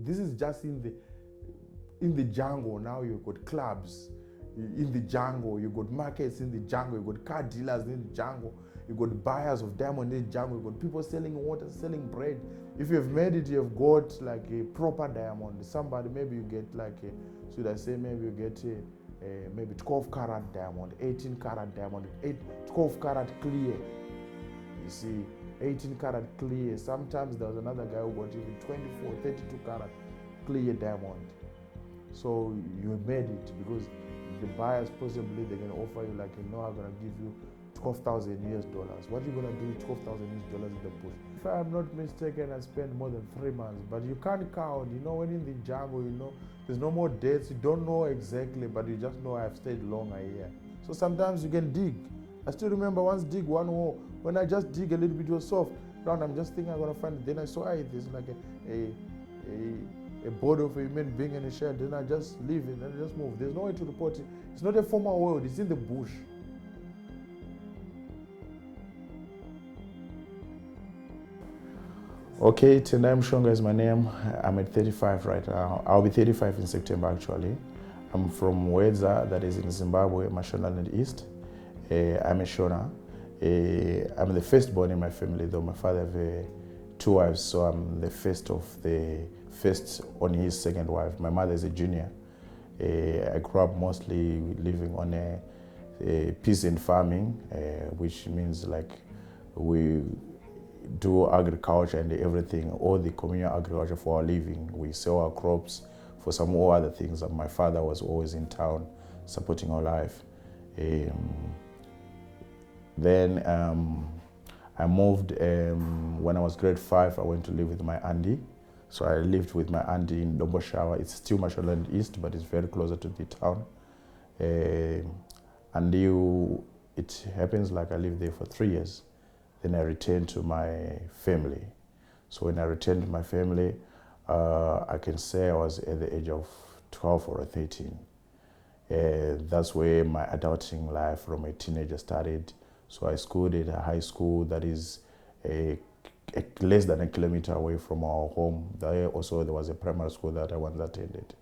This is just in the jungle. Now you've got clubs in the jungle, you got markets in the jungle, you got car dealers in the jungle, you got buyers of diamond in the jungle, you got people selling water, selling bread. If you've made it, you've got like a proper diamond. Somebody, maybe you get like maybe you get maybe 12 karat diamond, 18 karat diamond, 12 karat clear. You see, 18 karat clear. Sometimes there was another guy who got even 24, 32 karat clear diamond. So you made it, because the buyers possibly they can offer you like, I'm gonna give you $12,000 What are you gonna do with $12,000 in the bush? If I'm not mistaken, I spent more than 3 months, but you can't count. When in the jungle, there's no more dates. You don't know exactly, but you just know I've stayed longer here. So sometimes you can dig. I still remember once dig one hole. When I just dig a little bit, it was soft. Ground, I'm just thinking I'm gonna find it. Then I saw there's like a body of a human being in a shed. Then I just leave it and I just move. There's no way to report it. It's not a formal world. It's in the bush. Okay, Tendai Mushonga is my name. I'm at 35 right now. I'll be 35 in September actually. I'm from Wedza, that is in Zimbabwe, Mashonaland East. I'm a Shona. I'm the firstborn in my family, though my father have 2 wives, so I'm the first on his second wife. My mother is a junior. I grew up mostly living on a peasant farming, which means like we do agriculture and everything, all the communal agriculture for our living. We sell our crops for some more other things. My father was always in town supporting our life. Then I moved, when I was grade 5, I went to live with my auntie. So I lived with my auntie in Domboshawa. It's still Mashonaland East, but it's very closer to the town. And it happens like I lived there for 3 years. Then I returned to my family. So when I returned to my family, I can say I was at the age of 12 or 13. That's where my adulting life from a teenager started. So I schooled at a high school that is less than a kilometer away from our home. There was a primary school that I once attended.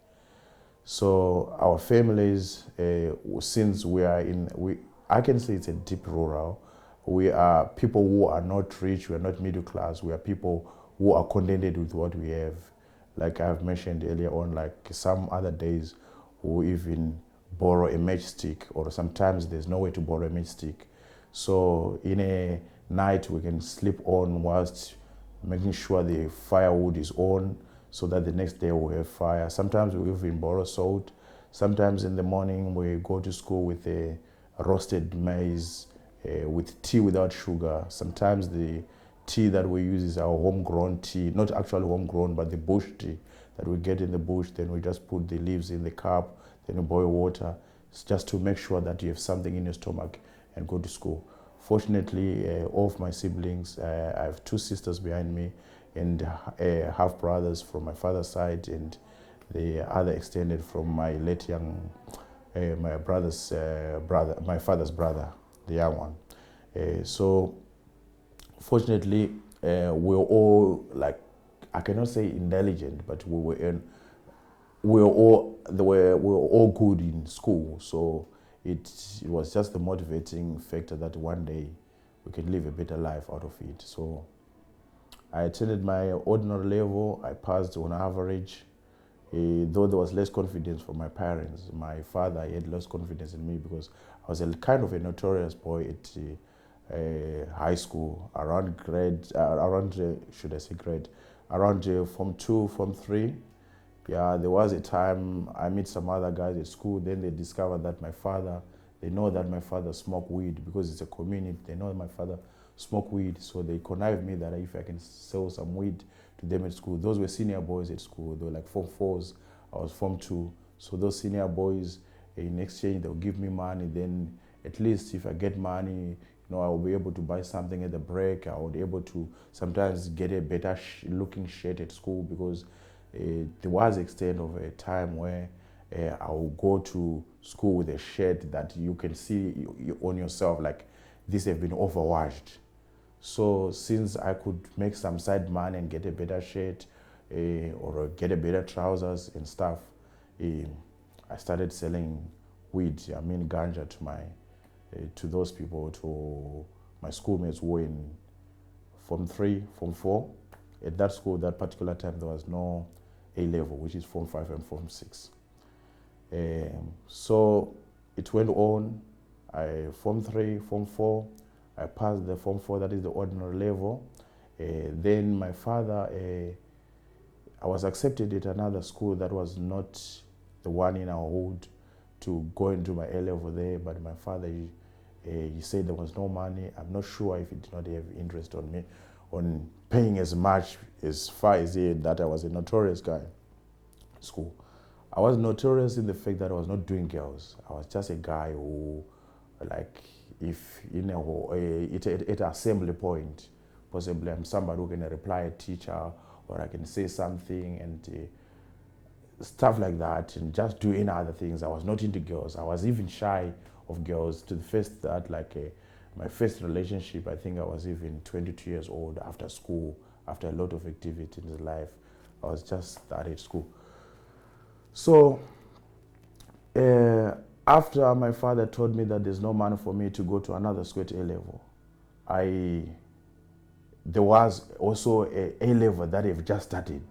So our families, since I can say it's a deep rural. We are people who are not rich, we are not middle class, we are people who are contented with what we have. Like I've mentioned earlier on, like some other days we even borrow a matchstick, or sometimes there's no way to borrow a matchstick. So in a night we can sleep on whilst making sure the firewood is on, so that the next day we'll have fire. Sometimes we even borrow salt. Sometimes in the morning we go to school with a roasted maize, with tea without sugar. Sometimes the tea that we use is our homegrown tea, not actually homegrown, but the bush tea that we get in the bush. Then we just put the leaves in the cup, then we boil water. It's just to make sure that you have something in your stomach and go to school. Fortunately, all of my siblings, I have 2 sisters behind me and half brothers from my father's side, and the other extended from my late young, my brother's brother, my father's brother, the young one. So fortunately, we were all, like, I cannot say intelligent, but we were all good in school. So it was just the motivating factor that one day we can live a better life out of it. So I attended my ordinary level. I passed on average. Though there was less confidence from my parents, my father had less confidence in me because I was kind of a notorious boy at high school, around Form 2, Form 3. Yeah, there was a time I met some other guys at school, then they discovered that they know that my father smoked weed, because it's a community, they know that my father smoked weed, so they connived me that if I can sell some weed to them at school. Those were senior boys at school. They were like Form 4s. I was Form 2. So those senior boys, in exchange, they'll give me money. Then at least if I get money, I will be able to buy something at the break. I would be able to sometimes get a better looking shirt at school, because there was extent of a time where I will go to school with a shirt that you can see on yourself, like this have been overwashed. So since I could make some side money and get a better shirt, or get a better trousers and stuff, I started selling weed, I mean ganja, to those people, to my schoolmates who were in Form 3, Form 4. At that school, that particular time, there was no A-level, which is Form 5 and Form 6. So it went on. Form 3, Form 4, I passed the Form 4, that is the ordinary level. Then my father, I was accepted at another school that was not the one in our hood to go into my A-level there, but my father, he said there was no money. I'm not sure if he did not have interest on me, on paying as much as far as that I was a notorious guy in school. I was notorious in the fact that I was not doing girls. I was just a guy who, like, if you know, at assembly point, possibly I'm somebody who can reply a teacher, or I can say something and stuff like that, and just do any other things. I was not into girls. I was even shy of girls to the first that, my first relationship, I think I was even 22 years old after school, after a lot of activity in life. I was just started at school. So after my father told me that there's no money for me to go to another school at A-level, there was also a A-level that have just started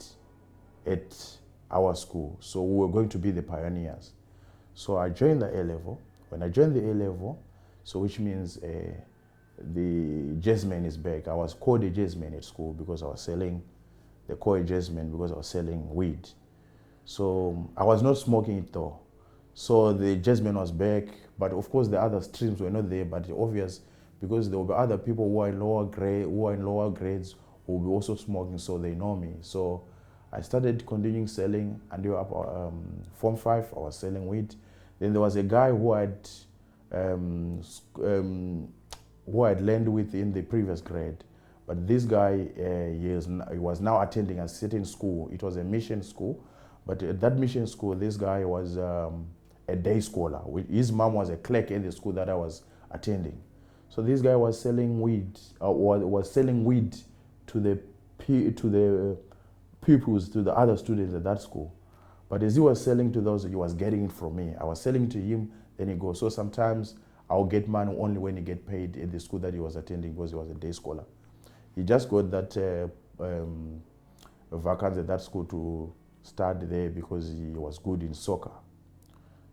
at our school. So we were going to be the pioneers. So I joined the A-level. When I joined the A-level, so which means the jazzman is back. I was called a jazzman at school because I was selling, they call it jazzman because I was selling weed. So I was not smoking it though. So the jazzman was back, but of course the other streams were not there, but obvious because there will be other people who are in lower grades who will be also smoking, so they know me. So I started continuing selling until up Form 5, I was selling weed. Then there was a guy who I'd learned with in the previous grade. But this guy, he was now attending a certain school. It was a mission school. But at that mission school, this guy was a day scholar. His mom was a clerk in the school that I was attending. So this guy was selling weed, was selling weed to the pupils, to the other students at that school. But as he was selling to those, he was getting it from me. I was selling to him, then he goes. So sometimes I'll get money only when he get paid at the school that he was attending because he was a day scholar. He just got that vacancy at that school to start there because he was good in soccer.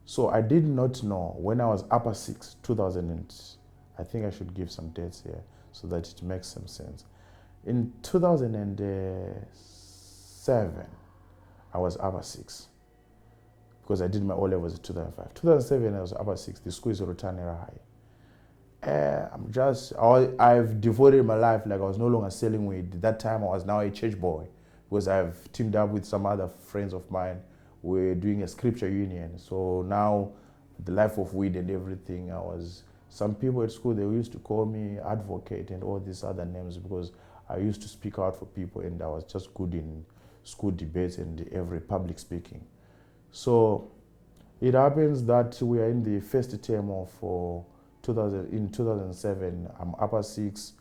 So I did not know when I was upper 6, 2000 and I think I should give some dates here so that it makes some sense. In 2007, I was upper 6 because I did my O-levels in 2005. 2007, I was upper 6. The school is Rutanera High. I've devoted my life, like I was no longer selling weed. That time I was now a church boy because I've teamed up with some other friends of mine. We're doing a scripture union. So now the life of weed and everything, some people at school, they used to call me advocate and all these other names because I used to speak out for people and I was just good in school debates and every public speaking. So it happens that we are in the first term of 2007, I'm upper 6.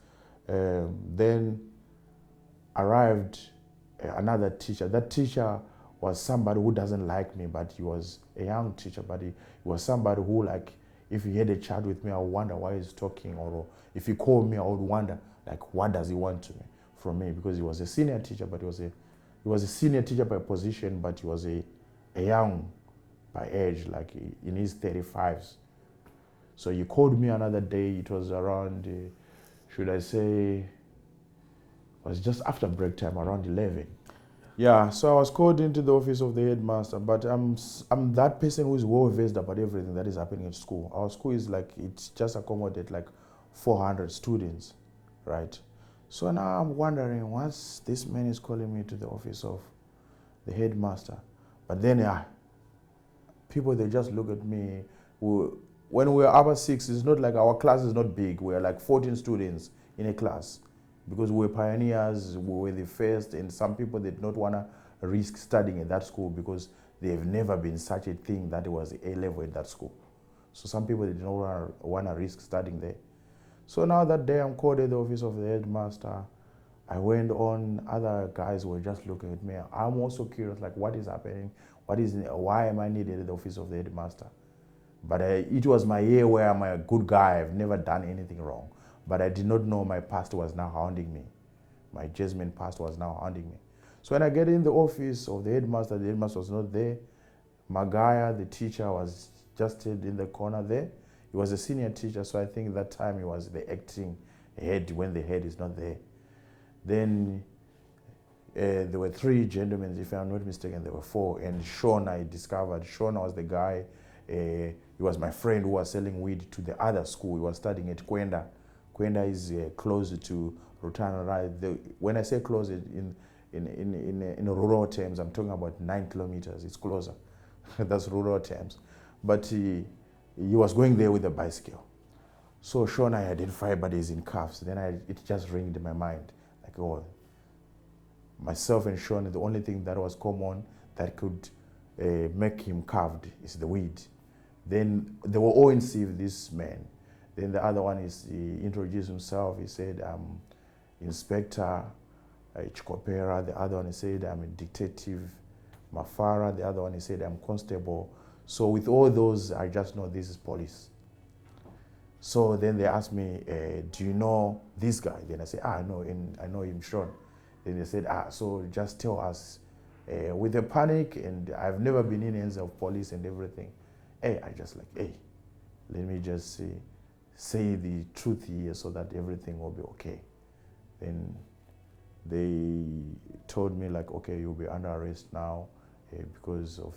Then arrived another teacher. That teacher was somebody who doesn't like me, but he was a young teacher, but he was somebody who, like, if he had a chat with me, I would wonder why he's talking, or if he called me, I would wonder, like, what does he want from me? Because he was a senior teacher, but he was a senior teacher by position, but he was a young by age, like in his 35s. So he called me another day. It was around, should I say, it was just after break time, around 11. Yeah, so I was called into the office of the headmaster, but I'm that person who is well-versed about everything that is happening at school. Our school is like, it's just accommodate like 400 students, right? So now I'm wondering, what's this man is calling me to the office of the headmaster? But then, people, they just look at me. When we're upper 6, it's not like our class is not big. We're like 14 students in a class. Because we were pioneers, we were the first, and some people did not want to risk studying at that school because they've never been such a thing that it was A-level at that school. So some people did not want to risk studying there. So now that day I'm called at the office of the headmaster. I went on, other guys were just looking at me. I'm also curious, like what is happening? Why am I needed at the office of the headmaster? But it was my year where I'm a good guy. I've never done anything wrong. But I did not know my past was now hounding me. My Jasmine past was now haunting me. So when I get in the office of the headmaster was not there. Magaya, the teacher, was just in the corner there. He was a senior teacher, so I think that time he was the acting head when the head is not there. Then there were 3 gentlemen, if I'm not mistaken, there were 4. And Sean, I discovered, Sean was the guy, he was my friend who was selling weed to the other school. He was studying at Kwenda. Kwenda is closer to Rutana, right? When I say closer in rural terms, I'm talking about 9 kilometers. It's closer. That's rural terms. But he was going there with a bicycle. So Sean, I identified, but he's in cuffs. Then it just ringed in my mind, like, oh, myself and Sean, the only thing that was common that could make him cuffed is the weed. Then they were all in with this man. Then the other one is, he introduced himself. He said, I'm Inspector Chikopera. The other one, he said, I'm a Detective Mafara. The other one, he said, I'm Constable. So with all those, I just know this is police. So then they asked me, do you know this guy? Then I said, I know him, Sean. Then they said, so just tell us. With the panic, and I've never been in hands of police and everything. I just like, let me just say the truth here so that everything will be okay. Then they told me like, okay, you'll be under arrest now because of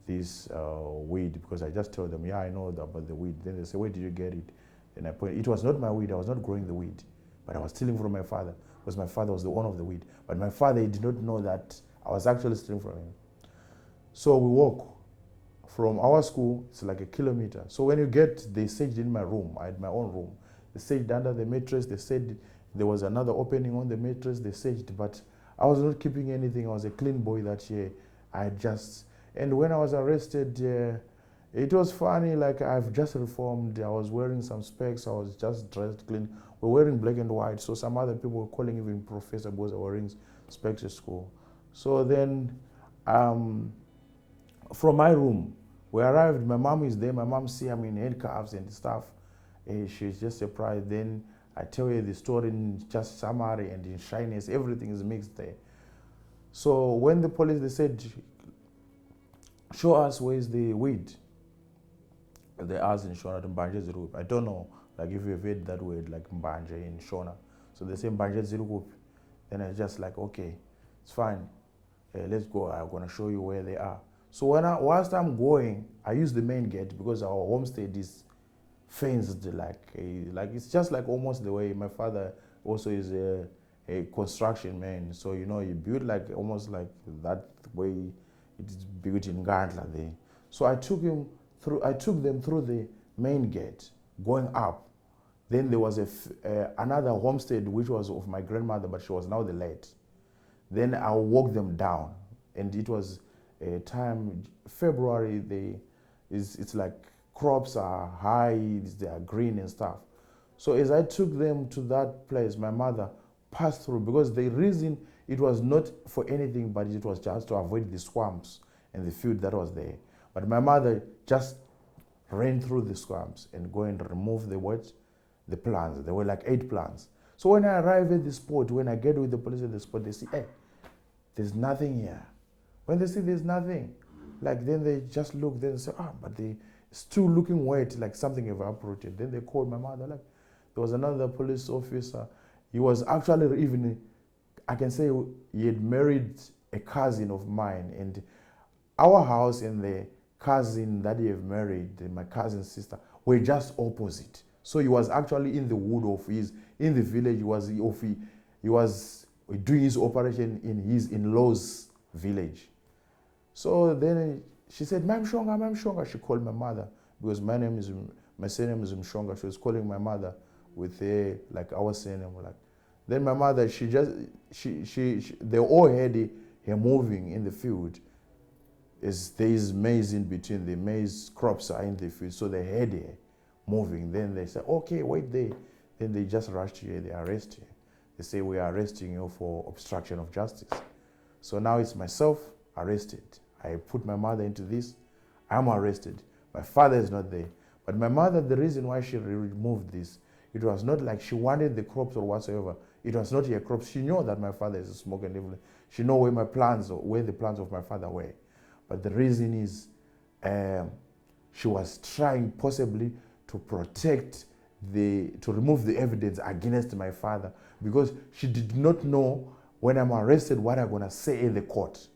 this weed, because I just told them, yeah, I know about the weed. Then they say, where did you get it? And I pointed, it was not my weed, I was not growing the weed, but I was stealing from my father, because my father was the owner of the weed. But my father, he did not know that I was actually stealing from him. So we walk from our school, it's like 1 kilometer. So when you get, they searched in my room, I had my own room. They searched under the mattress, they said there was another opening on the mattress, they searched, but I was not keeping anything. I was a clean boy that year. And when I was arrested, it was funny, like I've just reformed, I was wearing some specs, I was just dressed clean. We're wearing black and white, so some other people were calling even professor because I was wearing specs at school. So then, from my room, we arrived, my mom is there, my mom see I'm in handcuffs and stuff. She's just surprised. Then I tell her the story in just summary and in shyness, everything is mixed there. So when the police, they said, show us where's the weed. They asked in Shona to Mbanje Zirukupi. I don't know, like if you've heard that word, like Mbanje in Shona. So they say Mbanje Zirukupi. Then I just like, okay, it's fine. Let's go. I'm gonna show you where they are. So whilst I'm going, I use the main gate because our homestead is fenced, like it's just like almost the way my father also is a construction man. So you know, you build like almost like that way it is built in Gandla there. So I took them through the main gate, going up. Then there was another homestead which was of my grandmother, but she was now the late. Then I walked them down, and it was a time February. It's like crops are high, they are green and stuff. So as I took them to that place, my mother passed through, because the reason it was not for anything, but it was just to avoid the swamps and the field that was there. But my mother just ran through the swamps and go and remove the plants. There were like 8 plants. So when I arrive at the spot, when I get with the police at the spot, they say, hey, there's nothing here. When they see there's nothing, like then they just look, then they say, but they still looking wet, like something evaporated. Then they called my mother, like there was another police officer. He was actually even, I can say he had married a cousin of mine, and our house and the cousin that he had married, my cousin's sister, were just opposite. So he was actually in the wood of in the village, he was doing his operation in his in-laws' village. So then she said, Ma'am Shonga. She called my mother, because my surname is Mushonga. She was calling my mother with like our surname. Like. Then my mother, they all had her moving in the field. There is maize in between, the maize crops are in the field, so they had her moving. Then they said, okay, wait there. Then they just rushed her, they arrested her. They say, we are arresting you for obstruction of justice. So now it's myself arrested. I put my mother into this. I'm arrested. My father is not there. But my mother, the reason why she removed this, it was not like she wanted the crops or whatsoever. It was not her crops. She knew that my father is a smoker and everything. She knew where my plans, or where the plans of my father were. But the reason is, she was trying possibly to protect to remove the evidence against my father, because she did not know when I'm arrested what I'm gonna say in the court,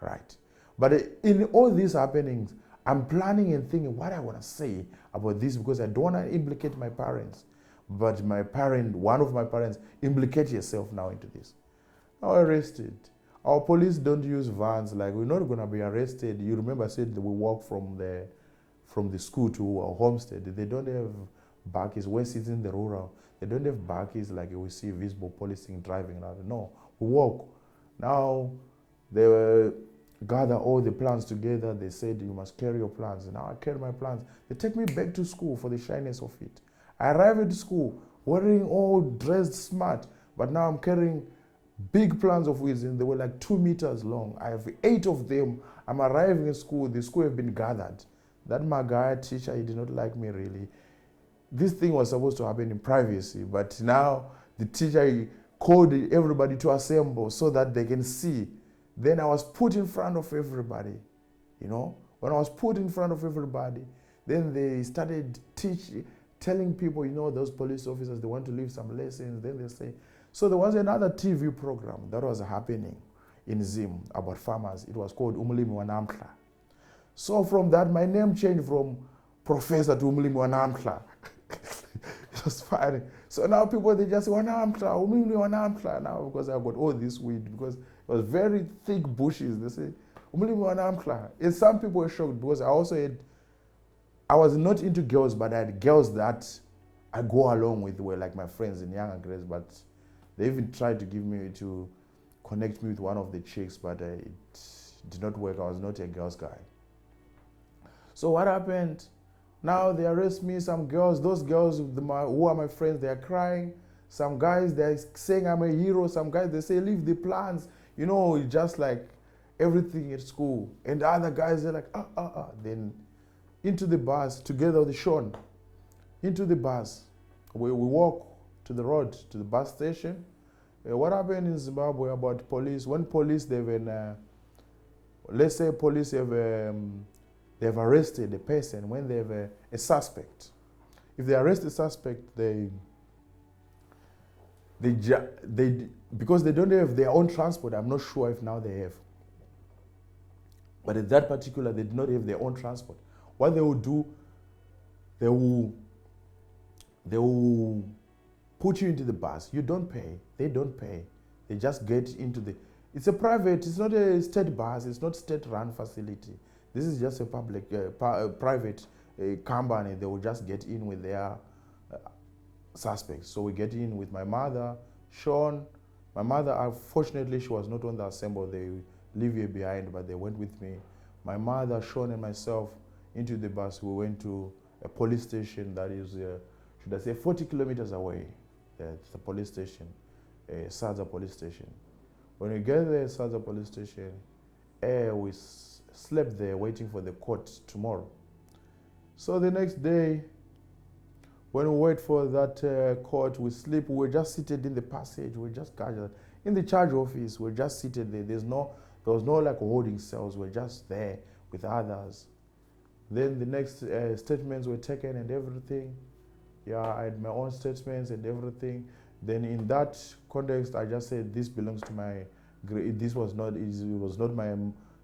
right? But in all these happenings, I'm planning and thinking what I wanna say about this, because I don't wanna implicate my parents. But one of my parents, implicate yourself now into this. Now arrested. Our police don't use vans. Like, we're not gonna be arrested. You remember I said that we walk from the school to our homestead. They don't have bakkies. Where it's in the rural, they don't have bakkies like we see visible policing driving around. No, we walk. Now they gather all the plans together. They said, you must carry your plans. And now I carry my plans. They take me back to school for the shyness of it. I arrive at school wearing all dressed smart, but now I'm carrying big plans of wisdom. They were like 2 meters long. I have 8 of them. I'm arriving at school. The school have been gathered. That my guy teacher, he did not like me really. This thing was supposed to happen in privacy, but now the teacher called everybody to assemble so that they can see. Then I was put in front of everybody, you know. When I was put in front of everybody, then they started telling people, you know, those police officers, they want to leave some lessons. Then they say, so there was another TV program that was happening in Zim about farmers. It was called Umlimi Wanamkla. So from that, my name changed from Professor to Umlimi Wanamkla. It was funny. So now people, they just say, Wanamkla, Umlimi Wanamkla now, because I got all this weed, because it was very thick bushes. They say, Umlimi Wanamkla. And some people were shocked, because I was not into girls, but I had girls that I go along with, were like my friends in younger grades, but they even tried to connect me with one of the chicks, but it did not work. I was not a girls guy. So what happened? Now they arrest me, some girls, those girls who are my friends, they are crying. Some guys, they're saying I'm a hero. Some guys, they say, leave the plans. You know, just like everything at school. And the other guys, they're like, Then into the bus, together with Sean, into the bus. We walk to the road, to the bus station. What happened in Zimbabwe about police? When police, let's say police they've arrested a person, when they have a suspect. If they arrest a suspect, because they don't have their own transport, I'm not sure if now they have. But at that particular, they did not have their own transport. What they will do, they will put you into the bus. You don't pay. They don't pay. They just get into it's a private, it's not a state bus, it's not state-run facility. This is just a public, private company. They will just get in with their suspects. So we get in with my mother, Sean. My mother, unfortunately, she was not on the assembly. They leave her behind, but they went with me. My mother, Sean, and myself into the bus. We went to a police station that is, should I say, 40 kilometers away. The police station, Sadza police station. When we get there, Sadza police station, we slept there waiting for the court tomorrow. So the next day, when we wait for that court, we sleep. We're just seated in the passage. We're just gathered in the charge office. We're just seated there. There was no like holding cells. We're just there with others. Then the next statements were taken and everything. Yeah, I had my own statements and everything. Then in that context, I just said this belongs to my. It was not my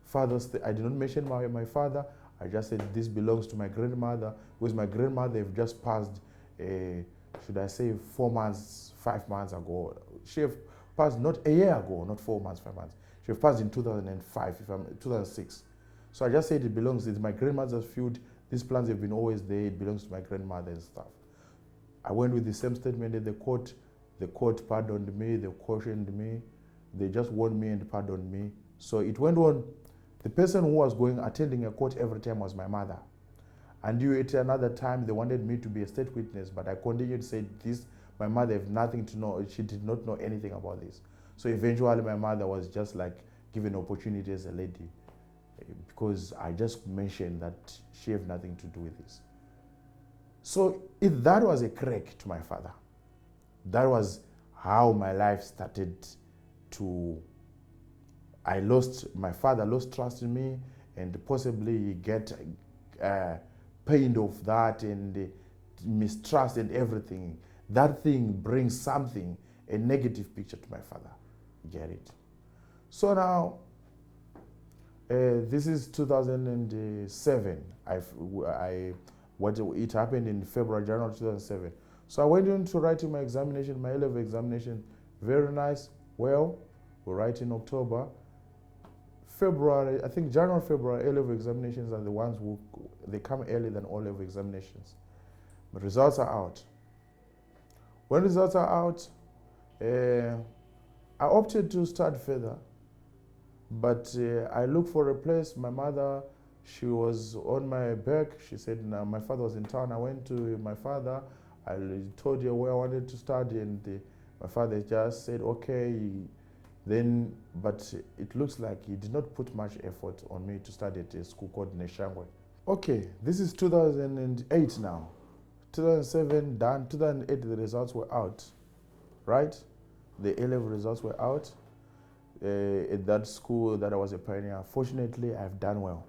father's. I did not mention my father. I just said this belongs to my grandmother, because my grandmother have just passed. Should I say 4 months, 5 months ago? She have passed not a year ago, not 4 months, 5 months. She have passed in 2005, 2006. So I just said it belongs. It's my grandmother's field. These plants have been always there. It belongs to my grandmother and stuff. I went with the same statement at the court. The court pardoned me. They cautioned me. They just warned me and pardoned me. So it went on. The person who was attending a court every time was my mother. And at another time, they wanted me to be a state witness, but I continued to say this, My mother have nothing to know. She did not know anything about this. So eventually my mother was just like given opportunity as a lady because I just mentioned that she have nothing to do with this. So that was a crack to my father. That was how my life started to, my father lost trust in me, and possibly get pained of that, and mistrust and everything. That thing brings something, a negative picture to my father. Get it? So now, this is 2007. It happened in January 2007. So I went into writing my examination, my A-level examination. Very nice. Well, we write in October. February, I think January, February, A-level examinations are the ones they come early than O-level examinations. But results are out. When results are out, I opted to start further, but I looked for a place. My mother, she was on my back. She said, no, my father was in town. I went to my father. I told you where I wanted to study, and my father just said, okay. Then, but it looks like he did not put much effort on me to study at a school called Neshangwe. Okay, this is 2008 now. 2007 done, 2008 the results were out, right? The A-level results were out at that school that I was a pioneer. Fortunately, I've done well.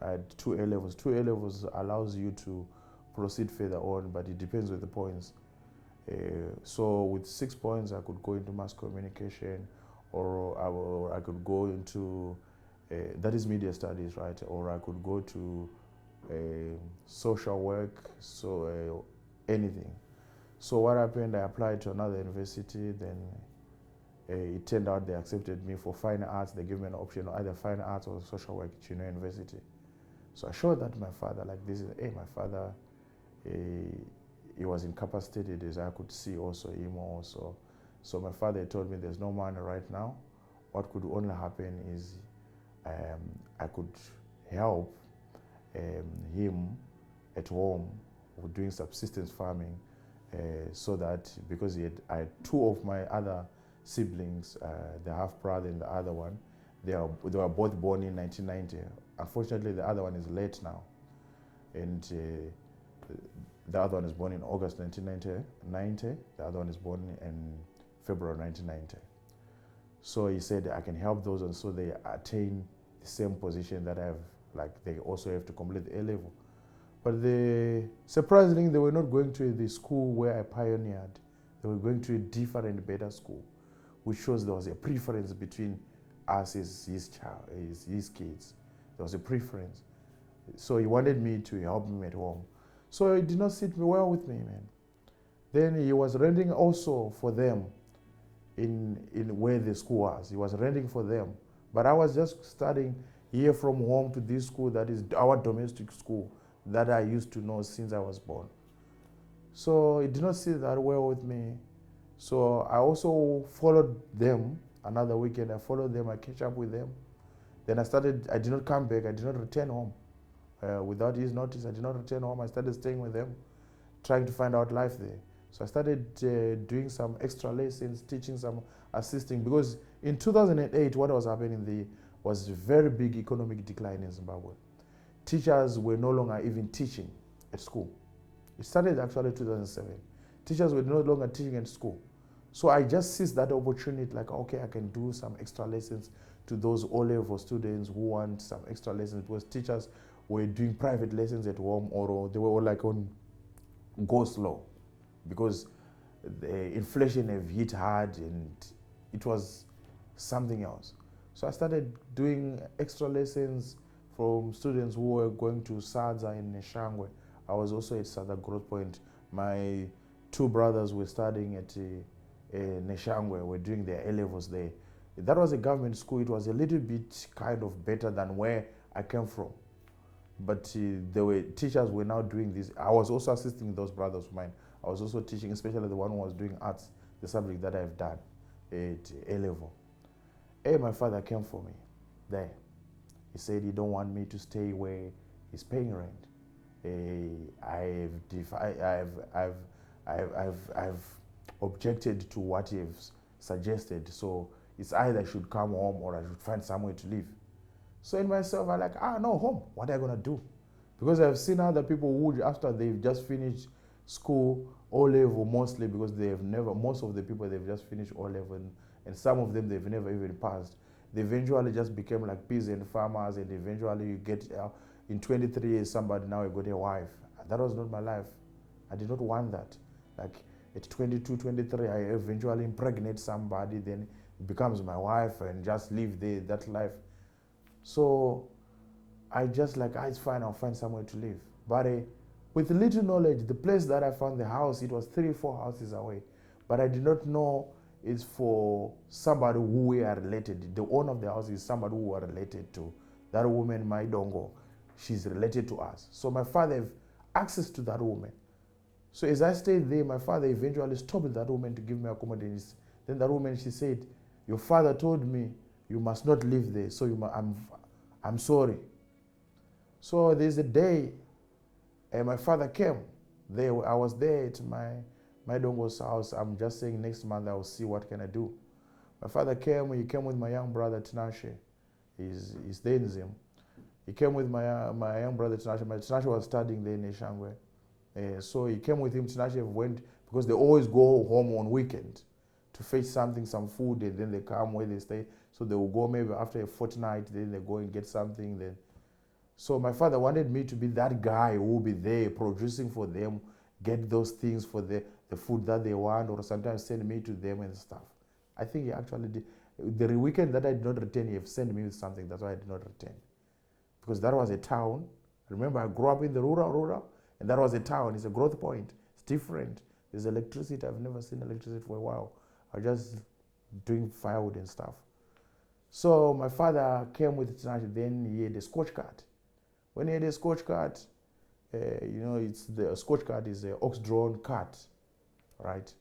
I had 2 A-levels. 2 A-levels allows you to proceed further on, but it depends with the points. So with 6 points, I could go into mass communication, or I could go into, that is media studies, right? Or I could go to social work, so anything. So what happened, I applied to another university, then it turned out they accepted me for fine arts. They gave me an option of either fine arts or social work at university. So I showed that to my father, like this is, my father, he was incapacitated, as I could see also him also. So my father told me there's no money right now. What could only happen is I could help him at home with doing subsistence farming, so that, because I had 2 of my other siblings, the half brother and the other one, they were both born in 1990. Unfortunately, the other one is late now, and the other one is born in August 1990. The other one is born in February 1990. So he said I can help those ones so they attain the same position that I have, like they also have to complete the A-level. But surprisingly, they were not going to the school where I pioneered. They were going to a different, better school, which shows there was a preference between us as his kids. There was a preference. So he wanted me to help him at home. So it did not sit well with me, man. Then he was renting also for them in where the school was. He was renting for them. But I was just studying here from home to this school that is our domestic school that I used to know since I was born. So it did not sit that well with me. So I also followed them another weekend. I followed them, I catch up with them. Then I did not come back, I did not return home. Without his notice, I did not return home. I started staying with them, trying to find out life there. So I started doing some extra lessons, teaching some, assisting, because in 2008, what was happening there was a very big economic decline in Zimbabwe. Teachers were no longer even teaching at school. It started actually in 2007. Teachers were no longer teaching at school. So I just seized that opportunity, like, okay, I can do some extra lessons to those O-level students who want some extra lessons, because teachers were doing private lessons at home, or they were all like on go slow, because the inflation have hit hard and it was something else. So I started doing extra lessons from students who were going to Sadza in Neshangwe. I was also at Sadza Growth Point. My 2 brothers were studying at Neshangwe, were doing their A-levels there. That was a government school. It was a little bit kind of better than where I came from. But teachers were now doing this. I was also assisting those brothers of mine. I was also teaching, especially the one who was doing arts, the subject that I've done at A-level. My father came for me there. He said he don't want me to stay where he's paying rent. I've objected to what you've suggested. So it's either I should come home or I should find somewhere to live. So in myself, I like, no, home. What am I gonna do? Because I've seen other people who, after they've just finished school, O level mostly, because most of the people they've just finished O level, and some of them they've never even passed. They eventually just became like peasant farmers, and eventually you get in 23 years somebody now you got a wife. That was not my life. I did not want that. Like at 22, 23, I eventually impregnate somebody, then it becomes my wife and just live that life. So I just like, it's fine, I'll find somewhere to live. But with little knowledge, the place that I found the house, it was 3-4 houses away. But I did not know it's for somebody who we are related. The owner of the house is somebody who we are related to. That woman, my dongo, she's related to us. So my father have access to that woman. So as I stayed there, my father eventually stopped that woman to give me accommodation. Then that woman, she said, your father told me you must not live there, so I'm sorry. So there's a day, my father came. I was there at my dongo's house. I'm just saying next month I'll see what can I do. My father came. He came with my young brother Tinashe. He's there in Zim. He came with my young brother Tinashe. My Tinashe was studying there in Shangwe. So he came with him. Tinashe went, because they always go home on weekend to fetch something, some food, and then they come where they stay. So they will go maybe after a fortnight, then they go and get something. Then, so my father wanted me to be that guy who will be there producing for them, get those things for the food that they want, or sometimes send me to them and stuff. I think he actually did. The weekend that I did not return, he sent me with something. That's why I did not return, because that was a town. Remember, I grew up in the rural, and that was a town. It's a growth point. It's different. There's electricity. I've never seen electricity for a while. I was just doing firewood and stuff. So my father came with Tinashe. Then he had a Scotch cart. When he had a Scotch cart, it's the Scotch cart is an ox-drawn cart, right?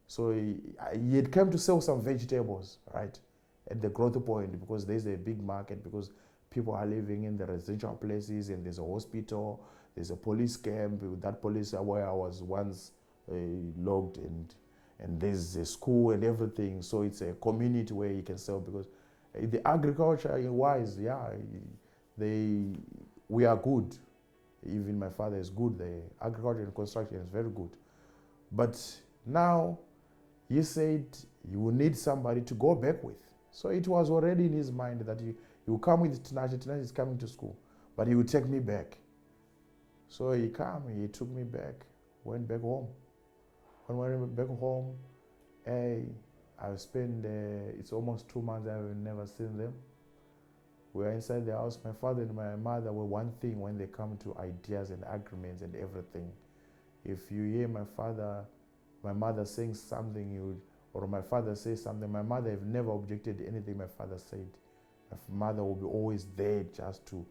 So he had come to sell some vegetables, right, at the growth point, because there's a big market, because people are living in the residential places, and there's a hospital, there's a police camp. That police where I was once logged, and there's a school and everything. So it's a community where you can sell, because the agriculture wise, we are good. Even my father is good. The agriculture and construction is very good. But now he said you will need somebody to go back with. So it was already in his mind that he will come with Tinashe. Tinashe is coming to school, but he will take me back. So he took me back, went back home. When I went back home, I spent, it's almost 2 months I've never seen them. We are inside the house. My father and my mother were one thing when they come to ideas and agreements and everything. If you hear my mother saying something, or my father says something, my mother have never objected to anything my father said. My mother will be always there just to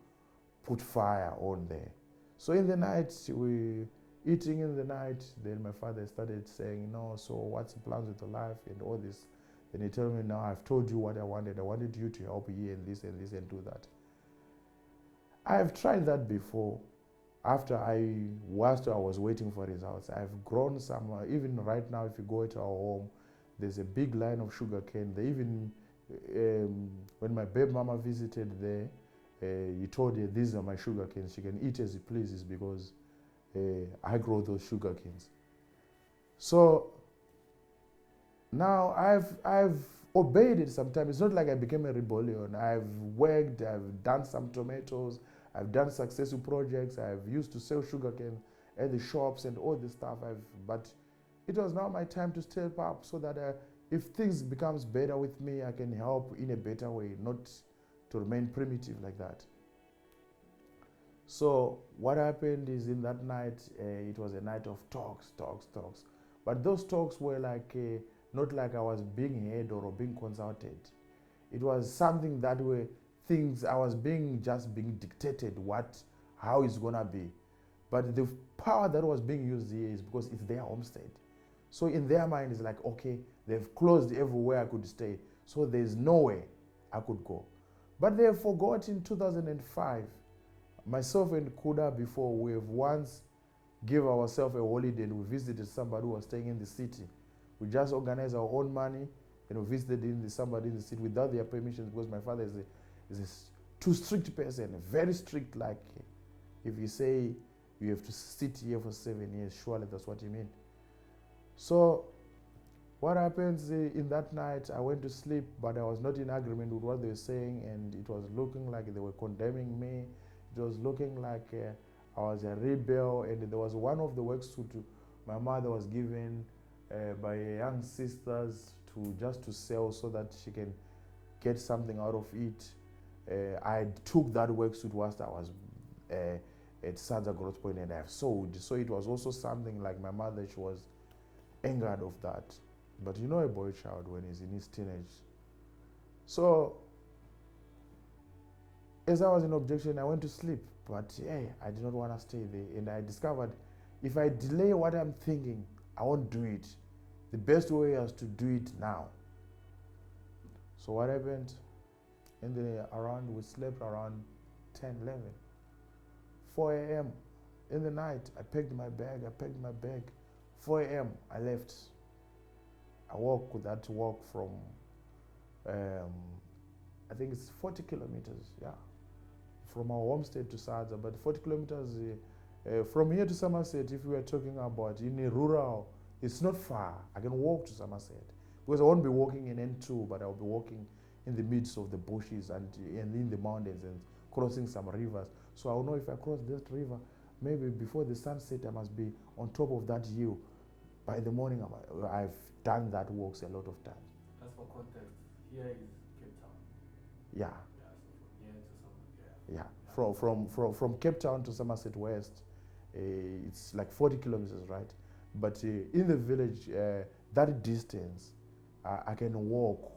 put fire on there. So in the night, we eating in the night, then my father started saying, so what's the plans with the life and all this? Then he told me, now I've told you what I wanted. I wanted you to help here and this and this and do that. I have tried that before. After I was waiting for results, I've grown some, even right now, if you go to our home, there's a big line of sugarcane. They even, when my baby mama visited there, he told her, these are my sugarcanes. She can eat as she pleases, because I grow those sugarcanes. So now I've obeyed it sometimes. It's not like I became a rebellion. I've worked, I've done some tomatoes, I've done successful projects, I've used to sell sugarcane at the shops and all this stuff. But it was now my time to step up, so that if things becomes better with me, I can help in a better way, not to remain primitive like that. So what happened is, in that night, it was a night of talks. But those talks were like, not like I was being heard or being consulted. It was something that were things I was just being dictated how it's gonna be. But the power that was being used here is because it's their homestead. So in their mind, it's like, okay, they've closed everywhere I could stay, so there's nowhere I could go. But they forgot in 2005, myself and Kuda before, we have once give ourselves a holiday and we visited somebody who was staying in the city. We just organized our own money and we visited somebody in the city without their permission, because my father is a too strict person, very strict. Like, if you say you have to sit here for 7 years, surely that's what he meant. So what happens in that night, I went to sleep, but I was not in agreement with what they were saying, and it was looking like they were condemning me. It was looking like I was a rebel, and there was one of the worksuit my mother was given by young sisters to sell so that she can get something out of it. I took that worksuit whilst I was at Sadza Growth Point, and I have sold. So it was also something like my mother, she was angered of that. But you know a boy child when he's in his teenage. So as I was in objection, I went to sleep. But I did not want to stay there. And I discovered if I delay what I'm thinking, I won't do it. The best way is to do it now. So what happened? We slept around 10, 11. 4 a.m. in the night, I packed my bag. 4 a.m. I left. I walked with that walk from, I think it's 40 kilometers, from our homestead to Sadza, but 40 kilometers from here to Somerset, if we are talking about in a rural, it's not far. I can walk to Somerset, because I won't be walking in N2, but I'll be walking in the midst of the bushes and in the mountains and crossing some rivers. So I'll know if I cross this river, maybe before the sunset, I must be on top of that hill. By the morning, I've done that walks a lot of times. Just for context, here is Cape Town. Yeah. Yeah, so from here to Yeah. From Cape Town to Somerset West, it's like 40 kilometers, right? But in the village, that distance, I can walk